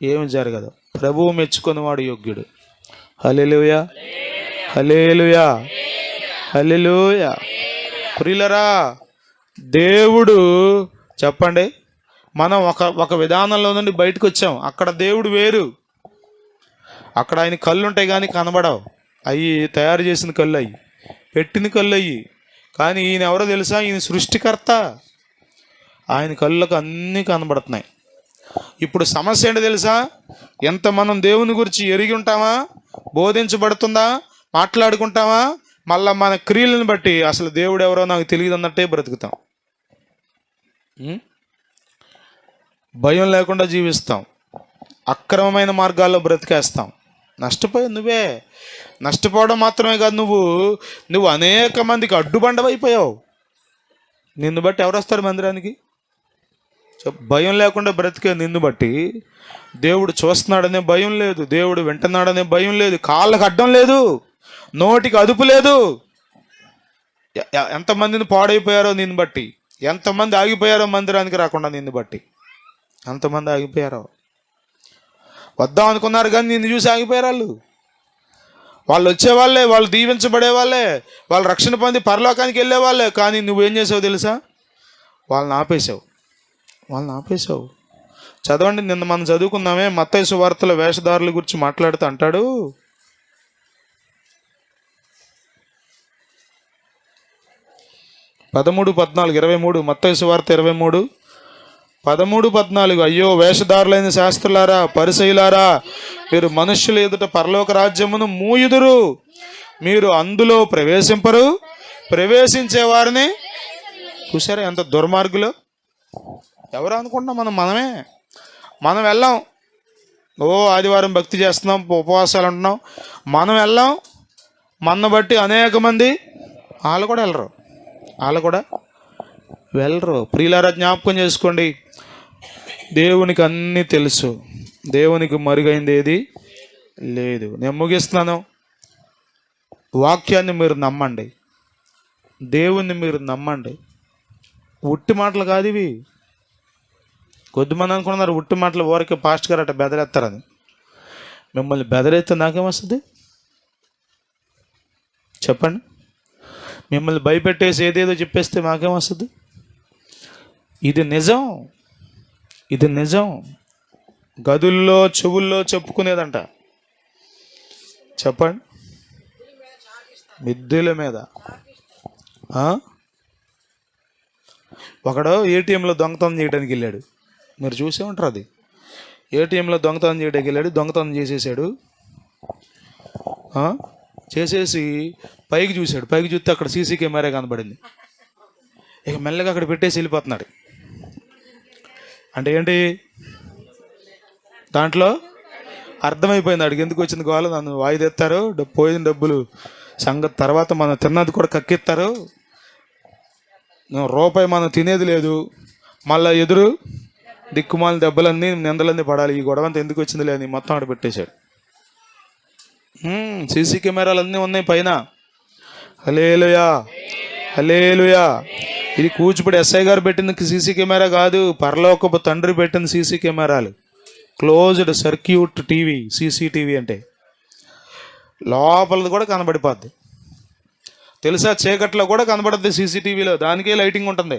ఏమి జరగదు. ప్రభువు మెచ్చుకున్నవాడు యోగ్యుడు. హల్లెలూయా, హల్లెలూయా, హల్లెలూయా. ప్రియులరా, దేవుడు చెప్పండి, మనం ఒక విధానంలో నుండి బయటకు వచ్చాం. అక్కడ దేవుడు వేరు. అక్కడ ఆయన కళ్ళు ఉంటాయి కానీ కనబడవు. అవి తయారు చేసిన కళ్ళు, అవి పెట్టిన కళ్ళు అవి. కానీ ఈయన ఎవరో తెలుసా? ఈయన సృష్టికర్త. ఆయన కళ్ళకు అన్నీ కనబడుతున్నాయి. ఇప్పుడు సమస్య ఏంటో తెలుసా? ఎంత మనం దేవుని గురించి ఎరిగి ఉంటామా, బోధించబడుతుందా, మాట్లాడుకుంటామా, మళ్ళా మన క్రియలను బట్టి అసలు దేవుడు ఎవరో నాకు తెలియదు అన్నట్టే బ్రతుకుతాం. భయం లేకుండా జీవిస్తాం, అక్రమమైన మార్గాల్లో బ్రతికేస్తాం. నష్టపోయావు నువ్వే. నష్టపోవడం మాత్రమే కాదు, నువ్వు అనేక మందికి అడ్డుబండవైపోయావు. నిన్ను బట్టి ఎవరు వస్తారు మందిరానికి? భయం లేకుండా బ్రతికే నిన్ను బట్టి దేవుడు చూస్తున్నాడనే భయం లేదు, దేవుడు వింటున్నాడనే భయం లేదు, కాళ్ళకు అడ్డం లేదు, నోటికి అదుపు లేదు. ఎంతమందిని పాడైపోయారో నిన్ను బట్టి, ఎంతమంది ఆగిపోయారో మందిరానికి రాకుండా నిన్ను బట్టి, ఎంతమంది ఆగిపోయారో. వద్దాం అనుకున్నారు కానీ నిన్ను చూసి ఆగిపోయారు. వాళ్ళు వచ్చేవాళ్ళే, వాళ్ళు దీవించబడే వాళ్ళే, వాళ్ళు రక్షణ పొంది పరలోకానికి వెళ్ళే వాళ్ళే. కానీ నువ్వేం చేసావు తెలుసా? వాళ్ళని ఆపేశావు. చదవండి, నిన్న మనం చదువుకున్నామే మత్తయి సువార్తలో వేషధారుల గురించి మాట్లాడుతూ అంటాడు, పదమూడు 14 23, మత్తయి సువార్త 23 13 14. అయ్యో వేషధారులైన శాస్త్రులారా, పరిసయ్యులారా, మీరు మనుష్యుల ఎదుట పరలోక రాజ్యమును మూయుదురు, మీరు అందులో ప్రవేశింపరు, ప్రవేశించే వారిని చూసారా ఎంత దుర్మార్గులు. ఎవరు అనుకుంటున్నాం? మనం వెళ్ళాం. ఆదివారం భక్తి చేస్తున్నాం, ఉపవాసాలు ఉంటున్నాం. మనం వెళ్ళాం, మన బట్టి అనేక మంది వాళ్ళు కూడా వెళ్ళరు. ప్రియులారా, జ్ఞాపకం చేసుకోండి, దేవునికి అన్నీ తెలుసు. దేవునికి మరుగైంది ఏది లేదు. నేను ముగిస్తున్నాను. వాక్యాన్ని మీరు నమ్మండి, దేవుణ్ణి మీరు నమ్మండి. ఉట్టి మాటలు కాదు ఇవి. కొద్దిమంది అనుకున్నారు ఉట్టి మాటలు ఊరికే పాస్ట్ గారు అట్ట బెదరెత్తారని. మిమ్మల్ని బెదరెత్తే నాకేమొస్తుంది చెప్పండి? మిమ్మల్ని భయపెట్టేసి ఏదేదో చెప్పేస్తే మాకేమొస్తుంది? ఇది నిజం. గదుల్లో చెవుల్లో చెప్పుకునేదంట. చెప్పండి, మిద్దెల మీద. ఒకడు ఏటీఎంలో దొంగతనం చేయడానికి వెళ్ళాడు. మీరు చూసే ఉంటారు అది. ఏటీఎంలో దొంగతనం చేయడానికి వెళ్ళాడు, దొంగతనం చేసేసాడు. చేసేసి పైకి చూశాడు. పైకి చూస్తే అక్కడ సీసీ కెమెరా కనబడింది. ఇక మెల్లగా అక్కడ పెట్టేసి వెళ్ళిపోతున్నాడు. అంటే ఏంటి? దాంట్లో అర్థమైపోయింది అడిగి ఎందుకు వచ్చింది గోల. నన్ను వాయిదెత్తారు, పోయిన డబ్బులు సంగతి తర్వాత మనం తిన్నది కూడా కక్కిస్తారు, రూపాయి మనం తినేది లేదు, మళ్ళీ ఎదురు దిక్కుమాల దెబ్బలన్నీ నిందలన్నీ పడాలి, ఈ గొడవంతా ఎందుకు వచ్చింది లేని మొత్తం ఆడ పెట్టేశాడు. సీసీ కెమెరాలు అన్నీ ఉన్నాయి పైన. హల్లెలూయా. ఇది కూచిపూడి ఎస్ఐ గారు పెట్టిన సీసీ కెమెరా కాదు, పరలోకపు తండ్రి పెట్టిన సీసీ కెమెరాలు. క్లోజ్డ్ సర్క్యూట్ టీవీ, సీసీటీవీ అంటే లోపలది కూడా కనబడిపోద్ది. తెలుసా? చీకట్లో కూడా కనబడుద్ది సీసీటీవీలో, దానికే లైటింగ్ ఉంటుంది.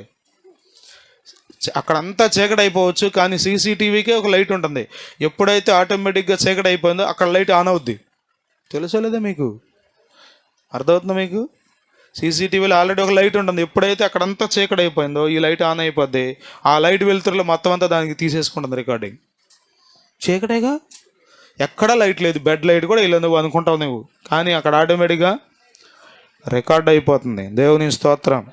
అక్కడంతా చీకటి అయిపోవచ్చు, కానీ సీసీటీవీకే ఒక లైట్ ఉంటుంది. ఎప్పుడైతే ఆటోమేటిక్గా చీకటి అయిపోయిందో అక్కడ లైట్ ఆన్ అవుద్ది. తెలుసా లేదా మీకు? అర్థమవుతుందా మీకు? సీసీటీవీలో ఆల్రెడీ ఒక లైట్ ఉంటుంది. ఎప్పుడైతే అక్కడంతా చీకటి అయిపోయిందో ఈ లైట్ ఆన్ అయిపోద్ది. ఆ లైట్ వెలుతురులో మొత్తం అంతా దానికి తీసేసుకుంటుంది రికార్డింగ్. చీకటేగా, ఎక్కడా లైట్ లేదు, బెడ్ లైట్ కూడా ఇలా నువ్వు అనుకుంటావు నువ్వు, కానీ అక్కడ ఆటోమేటిక్గా రికార్డ్ అయిపోతుంది. దేవుని స్తోత్రం.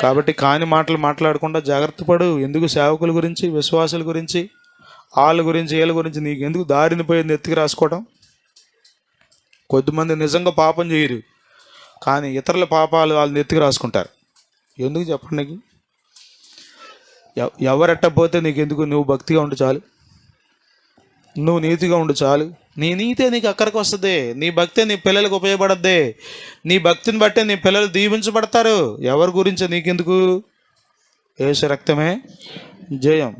కాబట్టి కాని మాటలు మాట్లాడకుండా జాగ్రత్త పడు. ఎందుకు? సేవకుల గురించి, విశ్వాసుల గురించి, వాళ్ళ గురించి, వీళ్ళ గురించి నీకు ఎందుకు దారిని పోయింది ఎత్తికి రాసుకోవడం? కొద్దిమంది నిజంగా పాపం చేయరు, కానీ ఇతరుల పాపాలు వాళ్ళని ఎత్తికి రాసుకుంటారు. ఎందుకు చెప్పండి? నీకు ఎవరెట్టపోతే నీకు ఎందుకు? నువ్వు భక్తిగా ఉండు చాలు, నువ్వు నీతిగా ఉండు చాలు. నీ నీతే నీకు అక్కడికి వస్తుంది. నీ భక్తే నీ పిల్లలకు ఉపయోగపడద్దే. నీ భక్తిని బట్టే నీ పిల్లలు దీవించబడతారు. ఎవరి గురించి నీకెందుకు? యేసు రక్తమే జయం.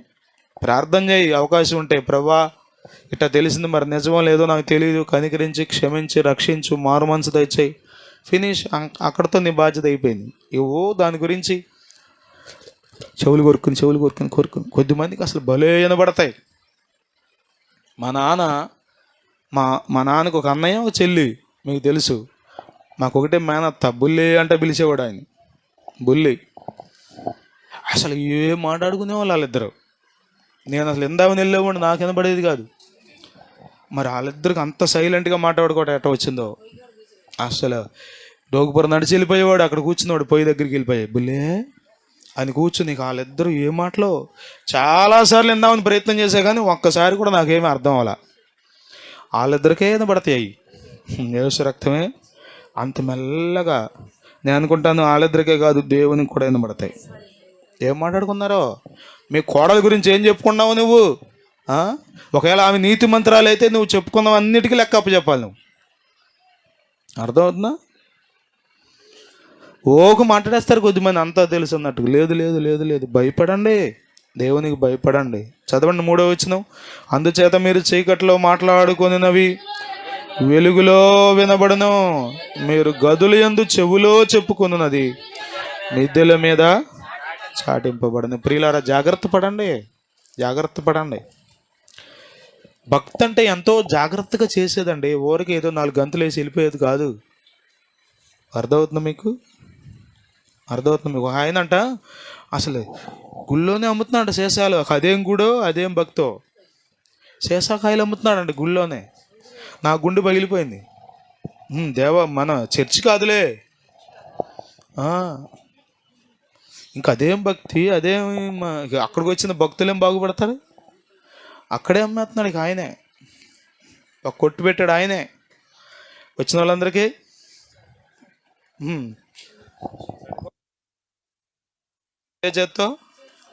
ప్రార్థన చేయి అవకాశం ఉంటే, ప్రభువా ఇట్లా తెలిసింది, మరి నిజమో లేదో నాకు తెలియదు, కనికరించి క్షమించి రక్షించు, మారు మనసు దయచేయి, ఫినిష్. అక్కడితో నీ బాధ్యత అయిపోయింది. ఇవో దాని గురించి చెవులు కొరుకుని కొద్దిమందికి అసలు భలే వినబడతాయి. మా నాన్నకు ఒక అన్నయ్య, ఒక చెల్లి, మీకు తెలుసు. మాకు ఒకటే మేనత్త, బుల్లి అంటే పిలిచేవాడు ఆయన, బుల్లి. అసలు ఏం మాట్లాడుకునేవాళ్ళు వాళ్ళిద్దరు. నేను అసలు ఎందామని వెళ్ళేవాడు, నాకు వినబడేది కాదు. మరి వాళ్ళిద్దరికి అంత సైలెంట్గా మాట్లాడుకోవటం ఎట్ట వచ్చిందో. అసలు డోగుపురం నడిచి వెళ్ళిపోయేవాడు, అక్కడ కూర్చున్నవాడు పొయ్యి దగ్గరికి వెళ్ళిపోయాయి, బుల్లే అని కూర్చుని వాళ్ళిద్దరూ ఏ మాటలో చాలాసార్లు విందామని ప్రయత్నం చేశా, కానీ ఒక్కసారి కూడా నాకేమీ అర్థం అవ్వాల. వాళ్ళిద్దరికే వినబడతాయి. యేసు రక్తమే. అంత మెల్లగా నేను అనుకుంటాను వాళ్ళిద్దరికే కాదు, దేవునికి కూడా వినబడతాయి. ఏం మాట్లాడుకున్నారో? మీ కోడల గురించి ఏం చెప్పుకున్నావు నువ్వు? ఒకవేళ ఆమె నీతి మంత్రాలు అయితే నువ్వు చెప్పుకున్నావు అన్నిటికీ లెక్క అప్పు చెప్పాలి నువ్వు. అర్థమవుతుందా? ఓకు మాట్లాడేస్తారు కొద్దిమంది, అంతా తెలుసు అన్నట్టు. లేదు. భయపడండి, దేవునికి భయపడండి. చదవండి 3వ వచనం. అందుచేత మీరు చీకట్లో మాట్లాడుకొనినవి వెలుగులో వినబడును, మీరు గదుల యందు చెవులో చెప్పుకొనున్నది మిద్దెల మీద చాటింపబడను. ప్రియులారా, జాగ్రత్త పడండి. భక్తి అంటే ఎంతో జాగ్రత్తగా చేసేదండి. ఊరికి ఏదో 4 గంతులు వేసి వెళ్ళిపోయేది కాదు. అర్థమవుతుందా మీకు? ఆయన అంట అసలు గుళ్ళోనే అమ్ముతున్నాడు శేషాలు. అదేం గుడో అదేం భక్తో, శేషాకాయలు అమ్ముతున్నాడండి గుళ్ళోనే. నా గుండె పగిలిపోయింది. దేవా, మన చర్చి కాదులే, ఇంకా అదేం భక్తి, అదేం అక్కడికి వచ్చిన భక్తులేం బాగుపడతారు? అక్కడే అమ్మేస్తున్నాడు ఇక ఆయనే. ఒక కొట్టు పెట్టాడు ఆయనే. వచ్చిన వాళ్ళందరికీ చేత్తో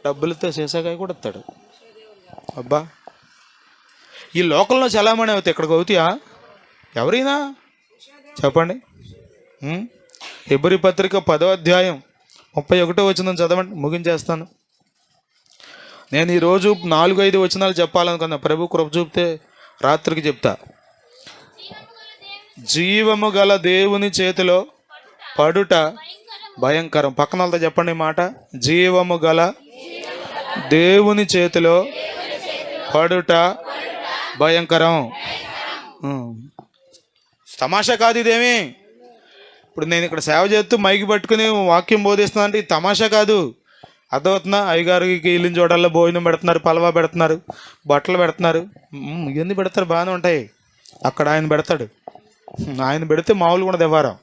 డబ్బులతో సీసాకాయ కూడా ఇస్తాడు. అబ్బా, ఈ లోకంలో చలామణి అవుతాయి, ఇక్కడికి అవుతాయా ఎవరైనా చెప్పండి? హెబ్రీ పత్రిక 10వ అధ్యాయం 31వ వచనం చదవండి, ముగించేస్తాను. నేను ఈరోజు 4-5 వచనాలు చెప్పాలనుకున్నా, ప్రభు కృప చూపితే రాత్రికి చెప్తా. జీవము గల దేవుని చేతిలో పడుట భయంకరం. పక్కన వాళ్ళతో చెప్పండి మాట, జీవము గల దేవుని చేతిలో పడుట భయంకరం. తమాషా కాదు ఇదేమి. ఇప్పుడు నేను ఇక్కడ సేవ చేస్తూ మైకి పట్టుకుని వాక్యం బోధిస్తున్నా అంటే ఇది తమాషా కాదు. అర్థమవుతుందా? అయ్యగారికి ఇల్లు చూడాల్లో భోజనం పెడుతున్నారు, పలవా పెడుతున్నారు, బట్టలు పెడుతున్నారు, ఇవన్నీ పెడతారు, బాగానే ఉంటాయి. అక్కడ ఆయన పెడతాడు. ఆయన పెడితే మామూలు కూడా వ్యవహారం.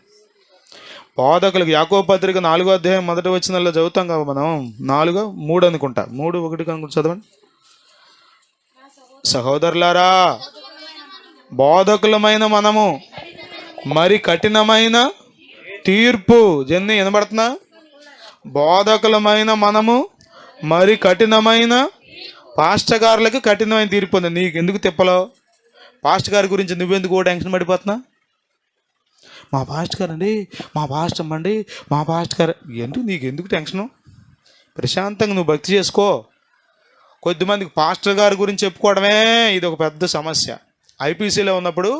బోధకులకు యాకోబు పత్రిక 4వ అధ్యాయం 1వ వచనంలో చదువుతాం కదా మనం. 4:3 అనుకుంటా, 3:1 అనుకుంటా, చదవండి. సహోదరులారా, బోధకులమైన మనము మరి కఠినమైన తీర్పు, జన్ని వినబడుతున్నా? బోధకులమైన మనము మరి కఠినమైన, పాస్టర్ గారులకి కఠినమైన తీర్పు ఉంది. నీకు ఎందుకు తిప్పలో? పాస్టర్ గారి గురించి నువ్వెందుకు ఓ టెన్షన్ పడిపోతున్నా? మా పాస్టర్ గారు అండి, మా పాస్టర్ అండి, మా పాస్టర్ గారు ఎందుకు, నీకు ఎందుకు టెన్షను? ప్రశాంతంగా నువ్వు భక్తి చేసుకో. కొద్దిమందికి పాస్టర్ గారి గురించి చెప్పుకోవడమే ఇది ఒక పెద్ద సమస్య. ఐపీసీలో ఉన్నప్పుడు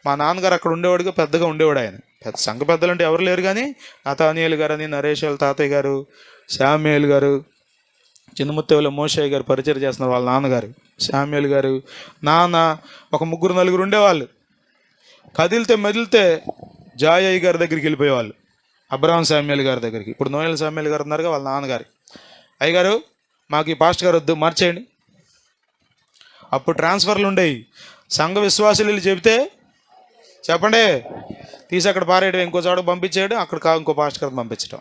మా నాన్నగారు అక్కడ ఉండేవాడుగా, పెద్దగా ఉండేవాడు ఆయన. పెద్ద సంఘ పెద్దలు అంటే ఎవరు లేరు, కానీ నతానియేలు గారు అని, నరేష్ వాళ్ళ తాతయ్య గారు, శామ్యూయేల్ గారు, చిన్నముత్తేవుల మోషయ్య గారు పరిచయం చేస్తున్నారు, వాళ్ళ నాన్నగారు శామ్యూయేల్ గారు, నాన్న, ఒక 3-4 ఉండేవాళ్ళు. కదిలితే మెదిలితే జాయయ్య గారి దగ్గరికి వెళ్ళిపోయేవాళ్ళు, అబ్రహాం శామ్యూయేల్ గారి దగ్గరికి. ఇప్పుడు నోయల్ శామ్యూయేల్ గారు ఉన్నారుగా, వాళ్ళ నాన్నగారు. అయ్యగారు మాకు ఈ పాస్టర్ గారు వద్దు, మార్చేయండి. అప్పుడు ట్రాన్స్ఫర్లు ఉండేవి. సంఘ విశ్వాసులు చెబితే చెప్పండి తీసి అక్కడ పారేయడం, ఇంకో చోట పంపించేయడం, అక్కడ ఇంకో పాస్టర్ గారిని పంపించడం.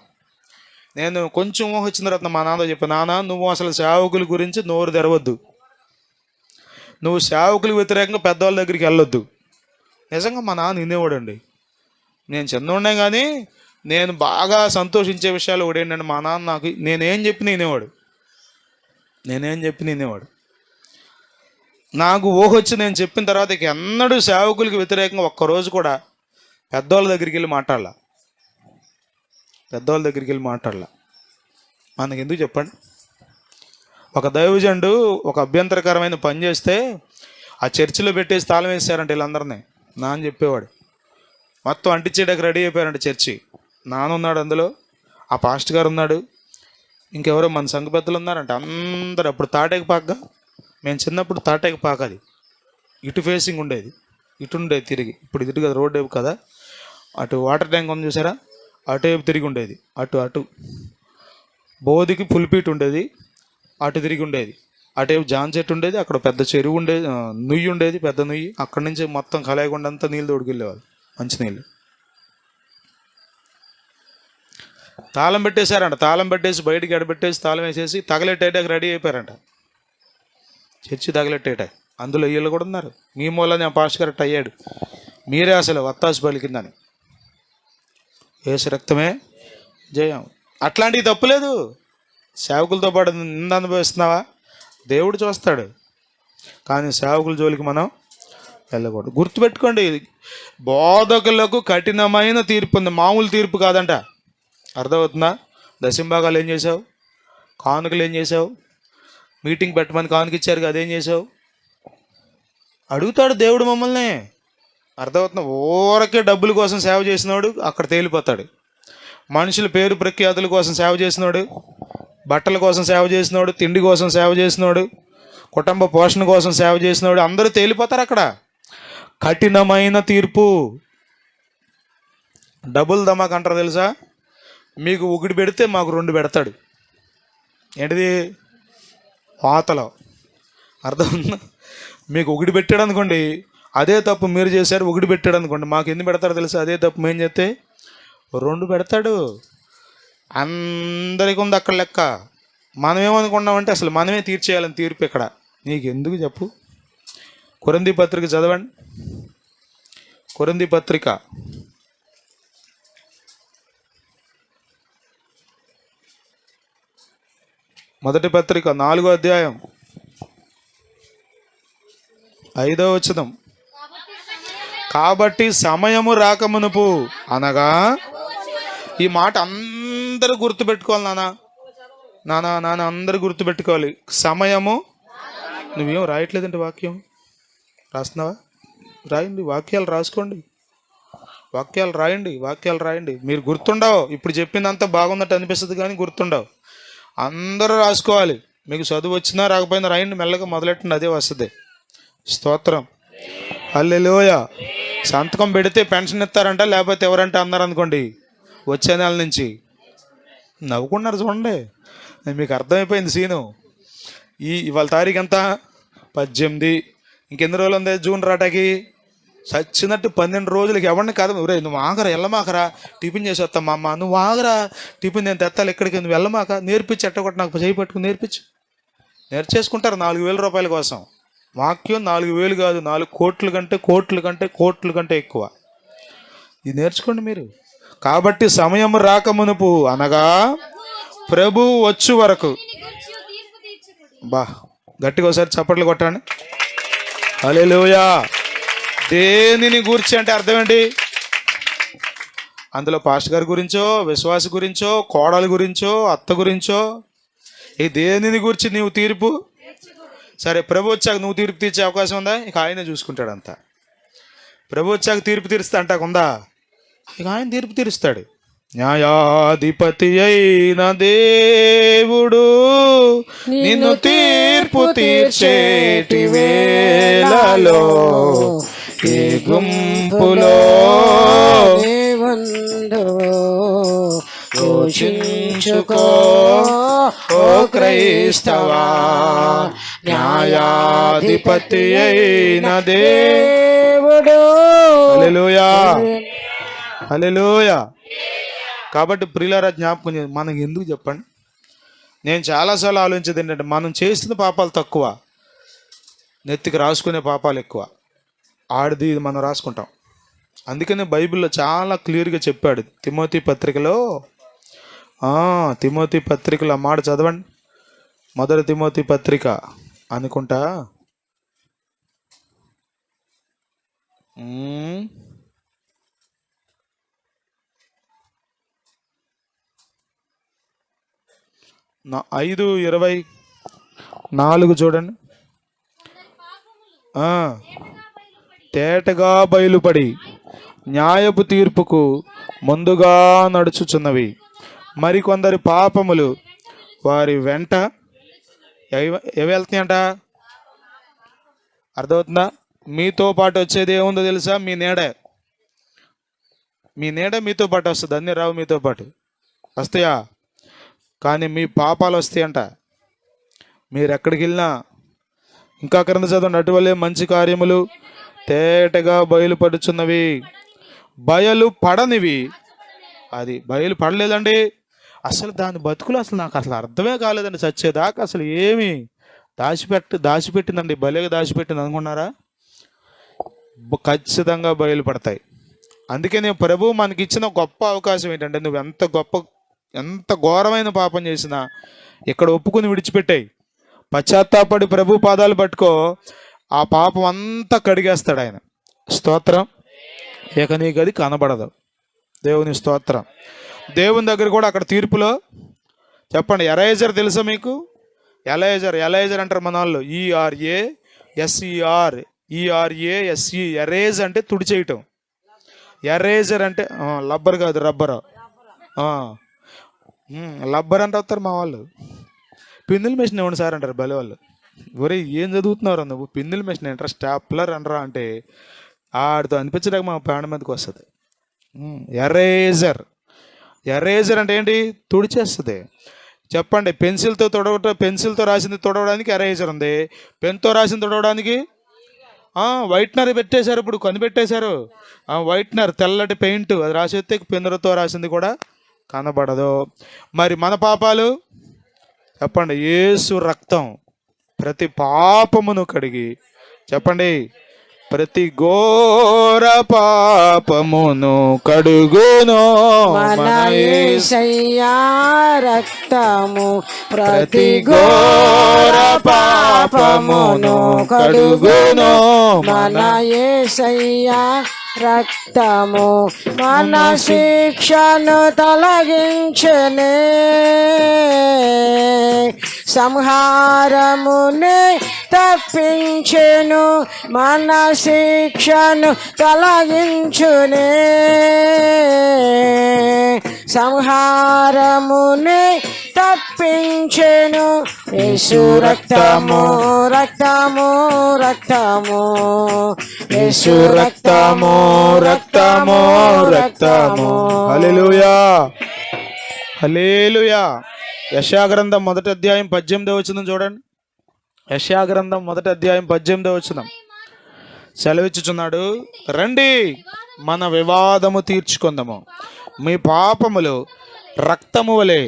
నేను కొంచెం ఊహ వచ్చిన తర్వాత మా నాన్నతో చెప్పాను, నాన్న నువ్వు అసలు సేవకుల గురించి నోరు తెరవద్దు, నువ్వు సేవకులకు వ్యతిరేకంగా పెద్దవాళ్ళ దగ్గరికి వెళ్ళొద్దు. నిజంగా మా నాన్న వినేవాడండి. నేను చిన్నవాడినే కానీ నేను బాగా సంతోషించే విషయాలు ఒకటి ఏంటంటే, మా నాన్న నాకు నేనేం చెప్పిన వినేవాడు. నాకు ఊహ వచ్చి నేను చెప్పిన తర్వాత ఇక ఎన్నడూ సేవకులకి వ్యతిరేకంగా ఒక్కరోజు కూడా పెద్దవాళ్ళ దగ్గరికి వెళ్ళి మాట్లాడాల. మనకి ఎందుకు చెప్పండి? ఒక దైవజనుడు ఒక అభ్యంతరకరమైన పని చేస్తే ఆ చర్చిలో పెట్టేసి తాళం వేసారంటే వీళ్ళందరినీ. నాన్న చెప్పేవాడు, మొత్తం అంటించేయడానికి రెడీ అయిపోయారంట చర్చి. నాన్న ఉన్నాడు అందులో, ఆ పాస్టర్ గారు ఉన్నాడు, ఇంకెవరో మన సంఘ పెద్దలు ఉన్నారంట. అందరూ అప్పుడు తాటేకపాకగా, మేము చిన్నప్పుడు తాటేకపాక, అది ఇటు ఫేసింగ్ ఉండేది, ఇటు ఉండేది తిరిగి. ఇప్పుడు ఇటు కదా, రోడ్ వైపు కదా, అటు వాటర్ ట్యాంక్ ఉంది చూసారా, అటువైపు తిరిగి ఉండేది. అటు బోధికి పుల్పీట్ ఉండేది, అటు తిరిగి ఉండేది. అటువైపు జాన్ చెట్టు ఉండేది, అక్కడ పెద్ద చెరువు ఉండేది, నుయ్యి ఉండేది, పెద్ద నుయ్యి. అక్కడి నుంచి మొత్తం కలాయగుండంతా నీళ్ళు తోడుకెళ్ళేవాళ్ళు, మంచినీళ్ళు. తాళం పెట్టేశారంట, తాళం పెట్టేసి బయటికి ఎడబెట్టేసి తాళం వేసేసి తగలెట్టేటాక రెడీ అయిపోయారంట, చర్చి తగలెట్టేటాక. అందులో వీళ్ళు కూడా ఉన్నారు. మీ మూలని ఆ పాస్టర్ గారు అయ్యాడు, మీరే అసలు వత్తాసు పలికిందని. యేసు రక్తమే జయం. అట్లాంటివి తప్పులేదు. సేవకులతో పాటు నింద అనుభవిస్తున్నావా, దేవుడు చూస్తాడు, కానీ సేవకుల జోలికి మనం వెళ్ళకూడదు. గుర్తుపెట్టుకోండి, బోధకులకు కఠినమైన తీర్పు ఉంది, మామూలు తీర్పు కాదంట. అర్థమవుతుందా? దశంభాగాలు ఏం చేసావు, కానుకలు ఏం చేసావు, మీటింగ్ పెట్టమని కానుక ఇచ్చారు కదా, అదేం చేసావు, అడుగుతాడు దేవుడు మమ్మల్ని. అర్థమవుతుందా? ఊరకే డబ్బుల కోసం సేవ చేసినవాడు అక్కడ తేలిపోతాడు. మనుషుల పేరు ప్రఖ్యాతుల కోసం సేవ చేసినవాడు, బట్టల కోసం సేవ చేసినవాడు, తిండి కోసం సేవ చేసినవాడు, కుటుంబ పోషణ కోసం సేవ చేసినవాడు, అందరూ తేలిపోతారు అక్కడ. కఠినమైన తీర్పు. డబుల్ ధమాక్ అంటారు తెలుసా? మీకు 1 పెడితే మాకు 2 పెడతాడు. ఏంటిది? పాతలో. అర్థం? మీకు 1 పెట్టాడు అనుకోండి, అదే తప్పు మీరు చేశారు, 1 పెట్టాడు అనుకోండి, మాకు ఎన్ని పెడతాడు తెలుసా? అదే తప్పు మేము చేస్తే 2 పెడతాడు. అందరికీ ఉంది అక్కడ లెక్క. మనం ఏమనుకున్నామంటే అసలు మనమే తీర్చేయాలని తీర్పు ఇక్కడ. నీకు ఎందుకు చెప్పు? కొరింథీ పత్రిక చదవండి. కొరింథీ పత్రిక మొదటి పత్రిక 4వ అధ్యాయం 5వ వచనం. కాబట్టి సమయము రాకమునుపు అనగా, ఈ మాట అందరూ గుర్తుపెట్టుకోవాలి నాన్న అందరూ గుర్తుపెట్టుకోవాలి. సమయము, నువ్వేం రాయట్లేదంటే వాక్యం రాస్తున్నావా? రాయండి, వాక్యాలు రాసుకోండి, వాక్యాలు రాయండి. మీరు గుర్తుండవు, ఇప్పుడు చెప్పిందంతా బాగున్నట్టు అనిపిస్తుంది కానీ గుర్తుండవు. అందరూ రాసుకోవాలి. మీకు చదువు వచ్చినా రాకపోయినా రాయండి, మెల్లగా మొదలెట్టండి, అదే వస్తుంది. స్తోత్రం, హల్లెలూయా. సంతకం పెడితే పెన్షన్ ఇస్తారంట, లేకపోతే ఎవరంటే అన్నారు అనుకోండి వచ్చే నెల నుంచి. నవ్వుకున్నారు చూడండి, మీకు అర్థమైపోయింది సీను. ఇవాళ తారీఖు ఎంత? 18. ఇంకెన్ని రోజులు ఉంది జూన్ రాటాకి? చచ్చినట్టు 12 రోజులకి ఎవరిని కాదు. రే నువ్వు ఆగరా, వెళ్ళమాకరా, టిఫిన్ చేసి వస్తా మా అమ్మ, నువ్వు ఆగరా, టిఫిన్ నేను తెత్తాలి ఎక్కడికి, నువ్వు వెళ్ళమాక, నేర్పించి ఎట్టకొట్టి నాకు చేయి పట్టుకుని నేర్పించు. నేర్చేసుకుంటారు 4,000 రూపాయల కోసం. వాక్యం 4,000 కాదు, 4 కోట్ల కంటే ఎక్కువ. ఇది నేర్చుకోండి మీరు. కాబట్టి సమయం రాకమునుపు అనగా ప్రభు వచ్చు వరకు. బా గట్టిగా ఒకసారి చప్పట్లు కొట్టండి. హల్లెలూయా. దేనిని గూర్చి అంటే అర్థం ఏంటి? అందులో పాస్టర్ గారి గురించో, విశ్వాస గురించో, కోడల గురించో, అత్త గురించో, ఈ దేనిని గురించి నీవు తీర్పు. సరే, ప్రభు వచ్చాక నువ్వు తీర్పు తీర్చే అవకాశం ఉందా? ఇక ఆయనే చూసుకుంటాడు అంతా. ప్రభు వచ్చాక తీర్పు తీరుస్తా అంటాకుందా? ఇక ఆయన తీర్పు తీరుస్తాడు. న్యాయాధిపతి అయిన దేవుడు నిన్ను తీర్పు తీర్చేటి వేళలో ఏ గుంపులో యోచించుకో ఓ క్రైస్తవా, న్యాయాధిపతి అయిన దేవుడు. హల్లెలూయా, హల్లెలూయా. కాబట్టి ప్రియులారా, జ్ఞాపకం చేయండి. మనకి ఎందుకు చెప్పండి? నేను చాలాసార్లు ఆలోచించేది ఏంటంటే, మనం చేసిన పాపాలు తక్కువ, నెత్తికి రాసుకునే పాపాలు ఎక్కువ. ఆడిది ఇది మనం రాసుకుంటాం. అందుకనే బైబిల్లో చాలా క్లియర్గా చెప్పాడు. తిమోతి పత్రికలో ఆ మాట చదవండి. మొదటి తిమోతి పత్రిక అనుకుంటా, నా 5:24 చూడండి. తేటగా బయలుపడి న్యాయపు తీర్పుకు ముందుగా నడుచుచున్నవి, మరికొందరి పాపములు వారి వెంట ఎవి వెళ్తున్నాయంట. అర్థమవుతుందా? మీతో పాటు వచ్చేది ఏముందో తెలుసా? మీ నీడ మీతో పాటు వస్తుంది. అన్నీ రావు మీతో పాటు వస్తాయా? కానీ మీ పాపాలు వస్తాయంట. మీరు ఎక్కడికి వెళ్ళినా. ఇంకా క్రింద చదవండి. అటువలే మంచి కార్యములు తేటగా బయలుపడుచున్నవి, బయలు పడనివి. అది బయలు పడలేదండి అసలు. దాని బతుకులు అసలు నాకు అసలు అర్థమే కాలేదండి చచ్చేదాకా. అసలు ఏమి దాచిపెట్టిందండి, భలేగా దాచిపెట్టింది అనుకున్నారా? ఖచ్చితంగా బయలుపడతాయి. అందుకే నేను ప్రభు మనకి ఇచ్చిన గొప్ప అవకాశం ఏంటంటే, నువ్వు ఎంత ఘోరమైన పాపం చేసినా ఇక్కడ ఒప్పుకుని విడిచిపెట్టాయి, పశ్చాత్తాపడి ప్రభు పాదాలు పట్టుకో, ఆ పాపం అంతా కడిగేస్తాడు ఆయన. స్తోత్రం. ఇక నీకు అది కనబడదు. దేవుని స్తోత్రం. దేవుని దగ్గర కూడా అక్కడ తీర్పులో చెప్పండి. ఎరేజర్ తెలుసా మీకు? ఎలైజర్ అంటారు మన వాళ్ళు. ERASER ఎరేజ్ అంటే తుడిచేయటం. ఎరేజర్ అంటే లబ్బర్ కాదు, రబ్బరు. లబ్బర్ అంటే వస్తారు మా వాళ్ళు. పిన్నుల మెషిన్ ఇవ్వండి సార్ అంటారు భలే వాళ్ళు. ఒరే ఏం చదువుతున్నారు నువ్వు? పిన్నుల మెషిన్ అంటారా, స్టాప్లర్ అంటారా అంటే ఆడితో అనిపించడానికి మా ప్రాణం మీదకి వస్తుంది. ఎరేజర్ అంటే ఏంటి? తుడిచేస్తుంది. చెప్పండి. పెన్సిల్తో రాసింది తుడవడానికి ఎరేజర్ ఉంది. పెన్తో రాసింది తుడవడానికి వైట్నర్ పెట్టేశారు. ఇప్పుడు కనిపెట్టేశారు. వైట్నర్ తెల్లటి పెయింట్ అది రాసేస్తే పెన్నులతో రాసింది కూడా కనబడదు. మరి మన పాపాలు చెప్పండి. యేసు రక్తం ప్రతి పాపమును కడిగి చెప్పండి. ప్రతి ఘోర పాపమును కడుగును మన యేసయ్యా రక్తము. ప్రతి ఘోర పాపమును కడుగును మన యేసయ్యా రక్తము. మన శిక్షను తొలగించనే, సంహారమునే తప్పించెను. మన శిక్షను తొలగించునే, సంహారమునే తప్పించెను. యేసు రక్తము, రక్తము, రక్తము. యేసు రక్తము, రక్తము, రక్తము. హల్లెలూయా, హల్లెలూయా. యెషయా గ్రంథం 1వ అధ్యాయం 18వ వచనం చూడండి. యెషయా గ్రంథం 1వ అధ్యాయం 18వ వచనం సెలవిచ్చుచున్నాడు, రండి మన వివాదము తీర్చుకుందాము. మీ పాపములు రక్తము వలె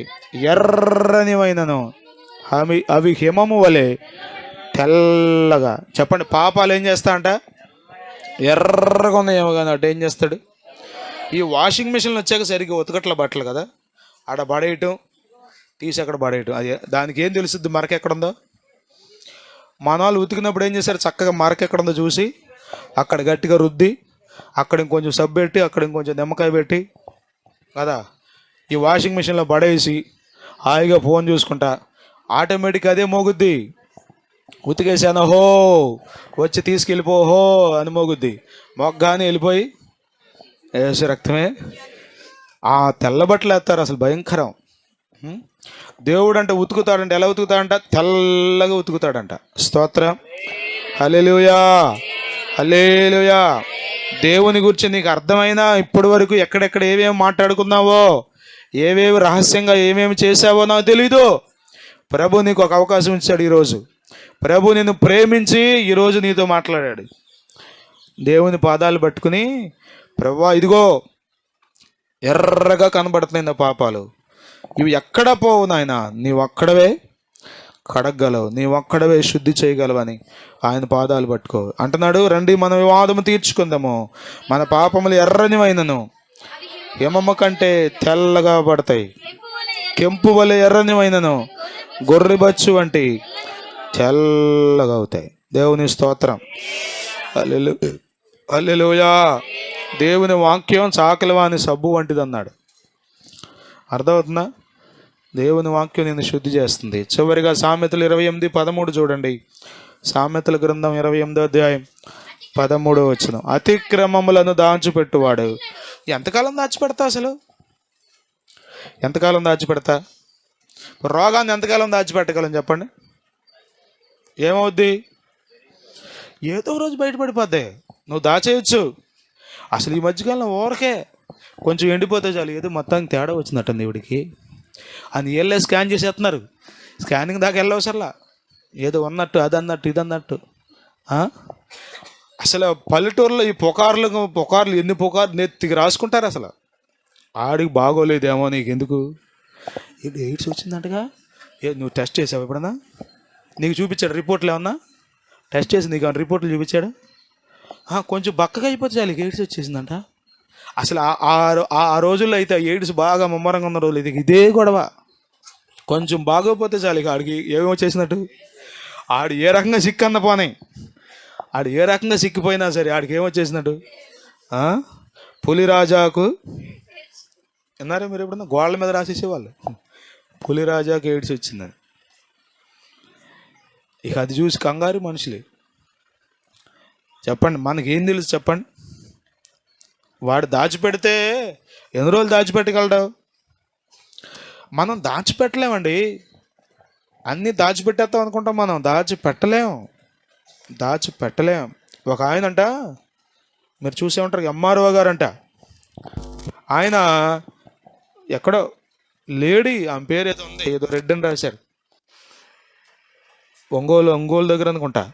ఎర్రనివైనను, అవి హిమము వలె తెల్లగా. చెప్పండి, పాపాలు ఏం చేస్తా అంట? ఎర్రగా ఉన్నాయేమో కానీ అటు ఏం చేస్తాడు? ఈ వాషింగ్ మిషన్లు వచ్చాక సరిగ్గా ఉతకట్ల బట్టలు కదా, ఆడ పడేయటం తీసి అక్కడ పడేయటం. అది దానికి ఏం తెలుస్తుంది మరక ఎక్కడుందో? మన వాళ్ళు ఉతికినప్పుడు ఏం చేశారు? చక్కగా మరక ఎక్కడుందో చూసి అక్కడ గట్టిగా రుద్ది, అక్కడ ఇంకొంచెం సబ్బు పెట్టి, అక్కడ ఇంకొంచెం నిమ్మకాయ పెట్టి కదా ఈ వాషింగ్ మిషన్లో పడేసి హాయిగా ఫోన్ చూసుకుంటా ఆటోమేటిక్ అదే మోగుద్ది. ఉతికేసాను హో వచ్చి తీసుకెళ్ళిపోహో అని మోగుద్ది. మొగ్గానే వెళ్ళిపోయి వేసే రక్తమే. ఆ తెల్ల బట్టలు వేస్తారు, అసలు భయంకరం. దేవుడు అంటే ఉతుకుతాడంట. ఎలా ఉతుకుతాడంట? తెల్లగా ఉతుకుతాడంట. స్తోత్రం, హల్లెలూయా, హల్లెలూయా. దేవుని గురించి నీకు అర్థమైనా ఇప్పటి వరకు ఎక్కడెక్కడ ఏమేమి మాట్లాడుకున్నావో, ఏవేవి రహస్యంగా ఏమేమి చేసావో నాకు తెలీదు. ప్రభు నీకు ఒక అవకాశం ఇచ్చాడు ఈరోజు. ప్రభు నిన్ను ప్రేమించి ఈరోజు నీతో మాట్లాడాడు. దేవుని పాదాలు పట్టుకుని, ప్రభువా ఇదిగో ఎర్రగా కనబడుతున్నాయి నా పాపాలు, ఇవి ఎక్కడ పోవు నాయన, నీవు అక్కడవే కడగలవు, నీవు అక్కడవే శుద్ధి చేయగలవని ఆయన పాదాలు పట్టుకో అంటున్నాడు. రండి మన వివాదము తీర్చుకుందాము. మన పాపములు ఎర్రనివైనను హిమము కంటే తెల్లగా పడతాయి, కెంపు వలె ఎర్రనివైనను గొర్రెబచ్చు వంటి తెల్లగా అవుతాయి. దేవుని స్తోత్రం, హల్లెలూయా. దేవుని వాక్యం చాకలివాని సబ్బు వంటిది అన్నాడు. అర్థమవుతుందా? దేవుని వాక్యం నిన్ను శుద్ధి చేస్తుంది. చివరిగా సామెతలు 28:13 చూడండి. సామెతల గ్రంథం 28వ అధ్యాయం 13వ వచనం. అతిక్రమములను దాచిపెట్టువాడు. ఎంతకాలం దాచిపెడతా? అసలు ఎంతకాలం దాచిపెడతా? రోగాన్ని ఎంతకాలం దాచిపెట్టగలం చెప్పండి? ఏమవుద్ది? ఏదో రోజు బయటపడిపోద్ది. నువ్వు దాచేయచ్చు. అసలు ఈ మధ్యకాలంలో ఊరకే కొంచెం ఎండిపోతే చాలు, ఏదో మొత్తానికి తేడా వచ్చిందట దేవుడికి అని ఏళ్ళే స్కాన్ చేసేస్తున్నారు. స్కానింగ్ దాకా వెళ్ళవసరలా, ఏదో ఉన్నట్టు అది అన్నట్టు ఇది అన్నట్టు. అసలు పల్లెటూరులో ఈ పుకార్లు ఎన్ని పుకార్లు నెత్తికి రాసుకుంటారు. అసలు ఆడికి బాగోలేదేమో, నీకు ఎందుకు? ఇది ఎయిడ్స్ వచ్చిందంటగా, నువ్వు టెస్ట్ చేసావు ఎప్పుడన్నా? నీకు చూపించాడు రిపోర్ట్లు ఏమన్నా? టెస్ట్ చేసి నీకు రిపోర్ట్లు చూపించాడు? కొంచెం బక్కగా అయిపోతే చాలు ఎయిడ్స్ వచ్చేసిందంట. అసలు ఆ రోజుల్లో అయితే ఎయిడ్స్ బాగా ముమ్మరంగా ఉన్న రోజులు ఇది ఇదే గొడవ. కొంచెం బాగోపోతే చాలు ఇక ఆడికి ఏమో చేసినట్టు. ఆడు ఏ రకంగా సిక్కన్న పోనీ, ఆడు ఏ రకంగా సిక్కిపోయినా సరే ఆడికి ఏమొచ్చేసినట్టు. పులిరాజాకు విన్నారా మీరు ఎప్పుడన్నా? గోళ్ళ మీద రాసేసేవాళ్ళు పులిరాజాకు ఎయిడ్స్ వచ్చిందని. ఇక అది చూసి కంగారు మనుషులే. చెప్పండి, మనకేం తెలుసు చెప్పండి? వాడు దాచిపెడితే ఎన్ని రోజులు దాచిపెట్టగలడు? మనం దాచిపెట్టలేమండి. అన్నీ దాచిపెట్టేస్తాం అనుకుంటాం, మనం దాచిపెట్టలేం. ఒక ఆయన అంట, మీరు చూసే ఉంటారు, ఎంఆర్ఓ గారు అంట. ఆయన ఎక్కడో లేడీ, ఆమె పేరు ఏదో ఉంది, ఏదో రెడ్ అని రాశారు, ఒంగోలు దగ్గర అనుకుంటా.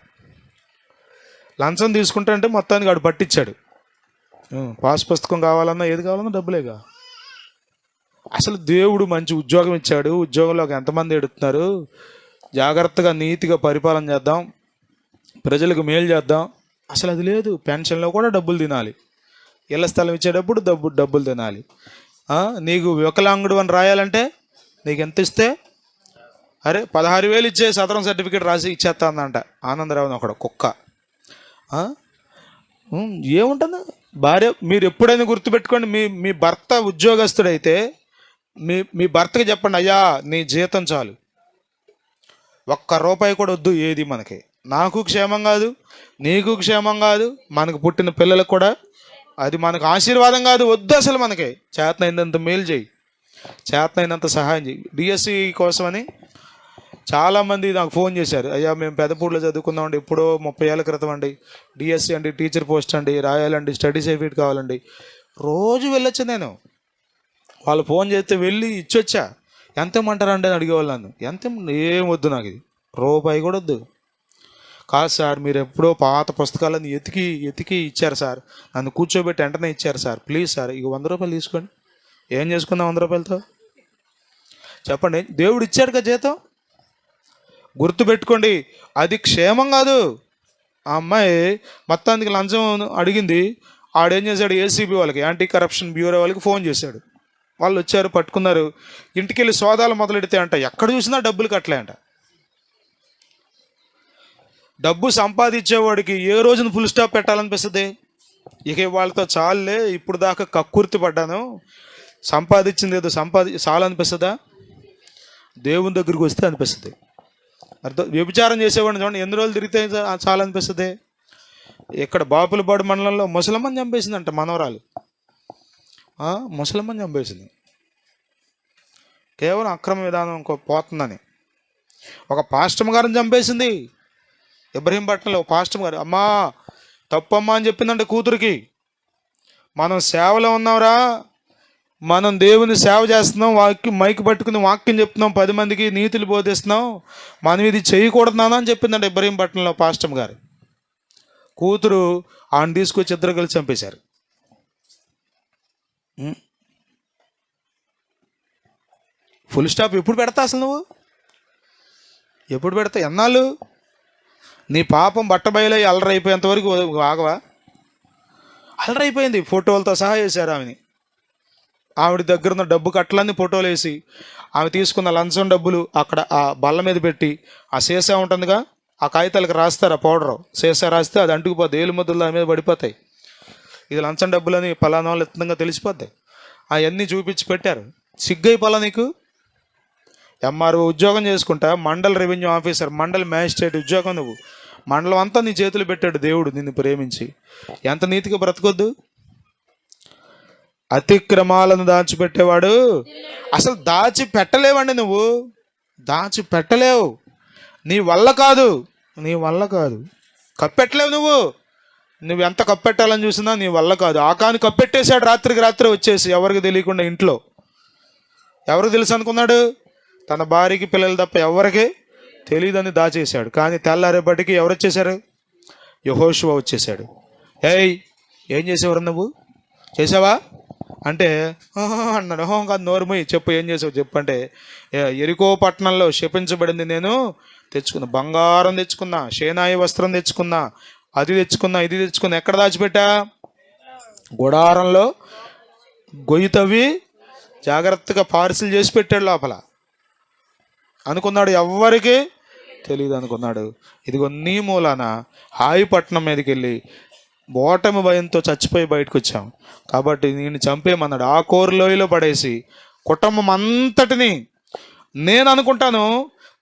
లంచం తీసుకుంటా అంటే మొత్తానికి వాడు పట్టించాడు. పాస్ పుస్తకం కావాలన్నా ఏది కావాలన్నా డబ్బులేగా. అసలు దేవుడు మంచి ఉద్యోగం ఇచ్చాడు, ఉద్యోగంలోకి ఎంతమంది ఎడుతున్నారు, జాగ్రత్తగా నీతిగా పరిపాలన చేద్దాం, ప్రజలకు మేలు చేద్దాం, అసలు అది లేదు. పెన్షన్లో కూడా డబ్బులు తినాలి, ఇళ్ల స్థలం ఇచ్చేటప్పుడు డబ్బులు తినాలి. నీకు వికలాంగుడు అని రాయాలంటే నీకు ఎంత ఇస్తే, అరే 16,000 ఇచ్చే సదరం సర్టిఫికేట్ రాసి ఇచ్చేస్తా అందంట ఆనందరావు అని ఒకడు కుక్క. ఏముంటుంది భార్య, మీరు ఎప్పుడైనా గుర్తుపెట్టుకోండి, మీ భర్త ఉద్యోగస్తుడైతే మీ భర్తకి చెప్పండి, అయ్యా నీ జీతం చాలు, ₹1 కూడా వద్దు, ఏది మనకి, నాకు క్షేమం కాదు, నీకు క్షేమం కాదు, మనకు పుట్టిన పిల్లలకు కూడా అది మనకు ఆశీర్వాదం కాదు, వద్దు అసలు. మనకి చేతనైనంత మేలు చేయి, చేతనైనంత సహాయం చేయి. డిఎస్సి కోసమని చాలామంది నాకు ఫోన్ చేశారు, అయ్యా మేము పెదపూడిలో చదువుకుందామండి, ఎప్పుడో 30 ఏళ్ళ క్రితం అండి, డిఎస్సి అండి, టీచర్ పోస్ట్ అండి, రాయాలండి, స్టడీ సర్టిఫికేట్ కావాలండి. రోజు వెళ్ళొచ్చు నేను, వాళ్ళు ఫోన్ చేస్తే వెళ్ళి ఇచ్చొచ్చా. ఎంత ఇమ్మంటారండి అని అడిగేవాళ్ళు నన్ను. ఎంత ఏం వద్దు, నాకు ఇది ₹1 కూడా వద్దు. కాదు సార్, మీరు ఎప్పుడో పాత పుస్తకాలను ఎతికి ఇచ్చారు సార్, నన్ను కూర్చోబెట్టి వెంటనే ఇచ్చారు సార్, ప్లీజ్ సార్ ఇక ₹100 తీసుకోండి. ఏం చేసుకుందాం ₹100తో చెప్పండి. దేవుడు ఇచ్చాడు కదా జీతం, గుర్తుపెట్టుకోండి. అది క్షేమం కాదు. ఆ అమ్మాయి మొత్తానికి లంచం అడిగింది, ఆడేం చేశాడు, ఏసీబీ వాళ్ళకి, యాంటీ కరప్షన్ బ్యూరో వాళ్ళకి ఫోన్ చేశాడు. వాళ్ళు వచ్చారు, పట్టుకున్నారు. ఇంటికి వెళ్ళి సోదాలు మొదలెడితే అంట ఎక్కడ చూసినా డబ్బులు కట్టలే అంట. డబ్బు సంపాదించేవాడికి ఏ రోజున ఫుల్ స్టాప్ పెట్టాలనిపిస్తుంది? ఇక వాళ్ళతో చాలులే, ఇప్పుడు దాకా కక్కుర్తి పడ్డాను, సంపాదించింది ఏదో చాలనిపిస్తుందా? దేవుని దగ్గరికి వస్తే అనిపిస్తుంది. వ్యభిచారం చేసేవాడిని చూడండి, ఎన్ని రోజులు తిరిగితే చాలనిపిస్తుంది. ఇక్కడ బాపులపాడు మండలంలో ముసలమ్మని చంపేసిందంట మనవరాలు, ముసలమ్మని చంపేసింది, కేవలం అక్రమ విధానం పోతుందని. ఒక పాస్టమ్ గారిని చంపేసింది ఇబ్రహీంపట్నంలో. పాస్టమ్ గారు, అమ్మా తప్పమ్మా అని చెప్పిందంటే కూతురికి, మనం సేవలో ఉన్నాంరా, మనం దేవుని సేవ చేస్తున్నాం, మైక్ పట్టుకుని వాక్యం చెప్తున్నాం, 10 మందికి నీతులు బోధిస్తున్నాం, మనం ఇది చేయకూడదునా అని చెప్పిందంటే ఇబ్రహీంపట్నంలో పాస్టమ్ గారు. కూతురు ఆయన తీసుకొచ్చి ఇద్దరు కలిసి చంపేశారు. ఫుల్ స్టాప్ ఎప్పుడు పెడతా అసలు? నువ్వు ఎప్పుడు పెడతా? ఎన్నాళ్ళు నీ పాపం బట్టబయలై అల్లరైపోయేంత వరకు ఆగవా? అల్లరైపోయింది, ఫోటోలతో సహా వేశారు ఆమెని. ఆవిడ దగ్గర ఉన్న డబ్బు కట్టలన్నీ ఫోటోలు వేసి, ఆమె తీసుకున్న లంచం డబ్బులు అక్కడ ఆ బల్ల మీద పెట్టి, ఆ సీసా ఉంటుందిగా, ఆ కాగితాలకు రాస్తారు, ఆ పౌడరు సీసా రాస్తే అది అంటుకుపోద్ది, ఏలు ముద్దలు దాని మీద పడిపోతాయి. ఇది లంచం డబ్బులని పలానా వాళ్ళు ఎత్తంగా తెలిసిపోద్ది. అవన్నీ చూపించి పెట్టారు. సిగ్గైపోలా నీకు? ఎంఆర్ఓ ఉద్యోగం చేసుకుంటా, mandal revenue officer, mandal magistrate ఉద్యోగం, నువ్వు మండలం అంతా నీ చేతులు పెట్టాడు దేవుడు నిన్ను ప్రేమించి. ఎంత నీతిగా బ్రతకొద్దు? అతిక్రమాలను దాచిపెట్టేవాడు అసలు దాచిపెట్టలేవండి, నువ్వు దాచిపెట్టలేవు, నీ వల్ల కాదు, కప్పెట్టలేవు. నువ్వు ఎంత కప్పెట్టాలని చూసినా నీ వల్ల కాదు. ఆకాని కప్పెట్టేశాడు రాత్రికి రాత్రి వచ్చేసి, ఎవరికి తెలియకుండా ఇంట్లో. ఎవరికి తెలుసు అనుకున్నాడు? తన భార్యకి పిల్లలు తప్ప ఎవరికి తెలియదని దాచేశాడు. కానీ తెల్లారేపటికి ఎవరు వచ్చేశారు? యెహోషువ వచ్చేసాడు. ఏం చేసేవారు నువ్వు? చేసావా అంటే అన్నాడు. కాదు, నోరుమోయి చెప్పు, ఏం చేసావు చెప్పు అంటే, యెరికో పట్టణంలో శపించబడింది నేను తెచ్చుకున్నా, బంగారం తెచ్చుకున్నా, షేనాయి వస్త్రం తెచ్చుకున్నా, అది తెచ్చుకున్నా, ఇది తెచ్చుకున్నా. ఎక్కడ దాచిపెట్టా? గుడారంలో గొయ్యి తవ్వి జాగ్రత్తగా పార్సిల్ చేసి పెట్టాడు లోపల. అనుకున్నాడు ఎవ్వరికి తెలియదు అనుకున్నాడు. ఇదిగో నీ మూలాన హాయిపట్నం మీదకి వెళ్ళి ఓటమి భయంతో చచ్చిపోయి బయటకు వచ్చాం, కాబట్టి నేను చంపేయమన్నాడు. ఆ కోరులోయలో పడేసి కుటుంబం అంతటిని, నేను అనుకుంటాను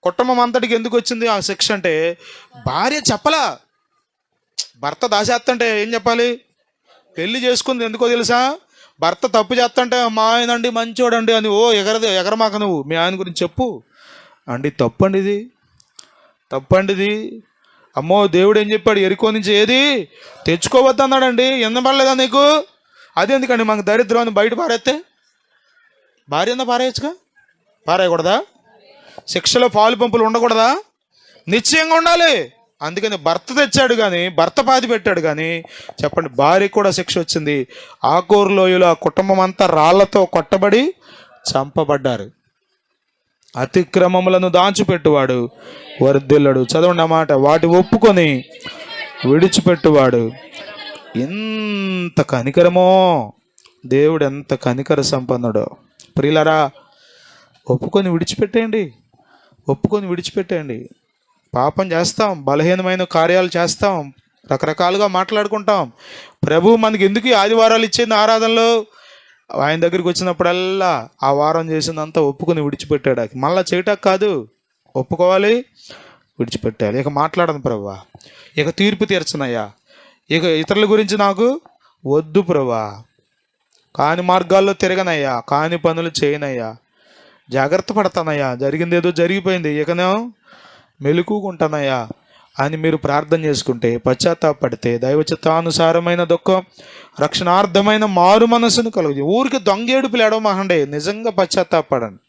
కుటుంబం అంతటికి ఎందుకు వచ్చింది ఆ శిక్ష అంటే, భార్య చెప్పలా, భర్త దాచేస్తుంటే ఏం చెప్పాలి? పెళ్లి చేసుకుంది ఎందుకో తెలుసా? భర్త తప్పు చేస్తుంటే మా ఆయనండి మంచోడండి అని ఎగరమాక, నువ్వు మీ ఆయన గురించి చెప్పు అండి. తప్పండిది. అమ్మో, దేవుడు ఏం చెప్పాడు? యెరికో నుంచి ఏది తెచ్చుకోవద్దు అన్నాడండి. పడలేదా నీకు? అది ఎందుకండి మాకు దరిద్రం బయట పారేస్తే? భార్య అంతా పారేయచ్చుగా, పారేయకూడదా? శిక్షలో పాలు పంపులు ఉండకూడదా? నిశ్చయంగా ఉండాలి. అందుకని భర్త తెచ్చాడు కానీ, భర్త పాతి పెట్టాడు కానీ, చెప్పండి, భార్యకు కూడా శిక్ష వచ్చింది. ఆకోరు లోయలో ఆ కుటుంబం అంతా రాళ్లతో కొట్టబడి చంపబడ్డారు. అతిక్రమములను దాచిపెట్టువాడు వర్ధిల్లడు. చదవండి అన్నమాట. వాటి ఒప్పుకొని విడిచిపెట్టువాడు. ఎంత కనికరమో, దేవుడు ఎంత కనికర సంపన్నుడో. ప్రియులారా, ఒప్పుకొని విడిచిపెట్టేయండి. ఒప్పుకొని విడిచిపెట్టేయండి. పాపం చేస్తాం, బలహీనమైన కార్యాలు చేస్తాం, రకరకాలుగా మాట్లాడుకుంటాం. ప్రభు మనకి ఎందుకు ఈ ఆదివారాలు ఇచ్చింది ఆరాధనలో? ఆయన దగ్గరికి వచ్చినప్పుడల్లా ఆ వారం చేసిందంతా ఒప్పుకొని విడిచిపెట్టాడు. మళ్ళీ చేయటానికి కాదు, ఒప్పుకోవాలి, విడిచిపెట్టాలి. ఇక మాట్లాడను ప్రభువా, ఇక తీర్పు తీర్చనయ్యా, ఇక ఇతరుల గురించి నాకు వద్దు ప్రభువా, కాని మార్గాల్లో తిరగనయ్యా, కాని పనులు చేయనయ్యా, జాగ్రత్త పడతానయ్యా, జరిగింది ఏదో జరిగిపోయింది, ఇకనే మెలుకుంటానయ్యా అని మీరు ప్రార్థన చేసుకుంటే, పశ్చాత్తాపడితే, దైవ చిత్తానుసారమైన దుఃఖం, రక్షణార్థమైన మారు మనసును కలుగు. ఊరికి దొంగేడుపులు ఏడవమాకండి, నిజంగా పశ్చాత్తాపడండి.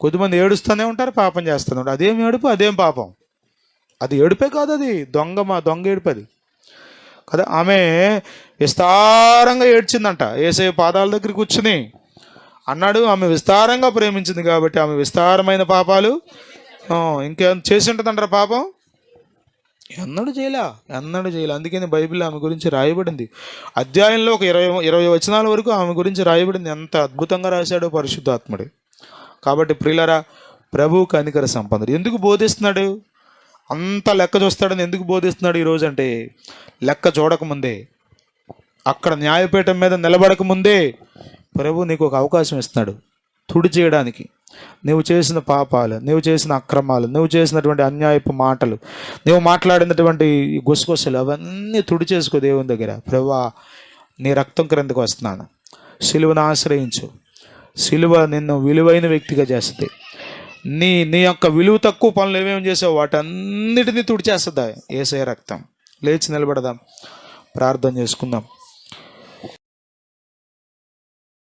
కొద్దిమంది ఏడుస్తూనే ఉంటారు, పాపం చేస్తూనే ఉంటారు. అదేం ఏడుపు, అదేం పాపం? అది ఏడుపే కాదు, అది దొంగ ఏడుపు అది కదా. ఆమె విస్తారంగా ఏడ్చిందంట. యేసయ్య పాదాల దగ్గర కూర్చుని అన్నాడు, ఆమె విస్తారంగా ప్రేమించింది కాబట్టి ఆమె విస్తారమైన పాపాలు ఇంకేం చేసి ఉంటుందంటారా? పాపం ఎన్నడూ చేయలే. అందుకని బైబిల్ ఆమె గురించి రాయబడింది. అధ్యాయంలో ఒక 20 వచనాల వరకు ఆమె గురించి రాయబడింది. ఎంత అద్భుతంగా రాశాడో పరిశుద్ధాత్ముడు. కాబట్టి ప్రియులారా, ప్రభు కనికర సంపన్నుడు. ఎందుకు బోధిస్తున్నాడు? అంత లెక్క చూస్తాడని ఎందుకు బోధిస్తున్నాడు ఈరోజు అంటే, లెక్క చూడకముందే, అక్కడ న్యాయపీఠం మీద నిలబడకముందే ప్రభు నీకు ఒక అవకాశం ఇస్తున్నాడు తుడి చేయడానికి. నువ్వు చేసిన పాపాలు, నువ్వు చేసిన అక్రమాలు, నువ్వు చేసినటువంటి అన్యాయపు మాటలు, నువ్వు మాట్లాడినటువంటి గుసగుసలు అవన్నీ తుడి చేసుకో దేవుని దగ్గర. ప్రభువా, నీ రక్తం క్రిందకు వస్తున్నాను, సిలువను ఆశ్రయించు. సిలువ నిన్ను విలువైన వ్యక్తిగా చేస్తుంది. నీ యొక్క విలువ తక్కువ పనులు ఏమేమి చేసావు వాటన్నిటినీ తుడిచేస్తుందా యేసయ్య రక్తం. లేచి నిలబడదాం, ప్రార్థన చేసుకుందాం.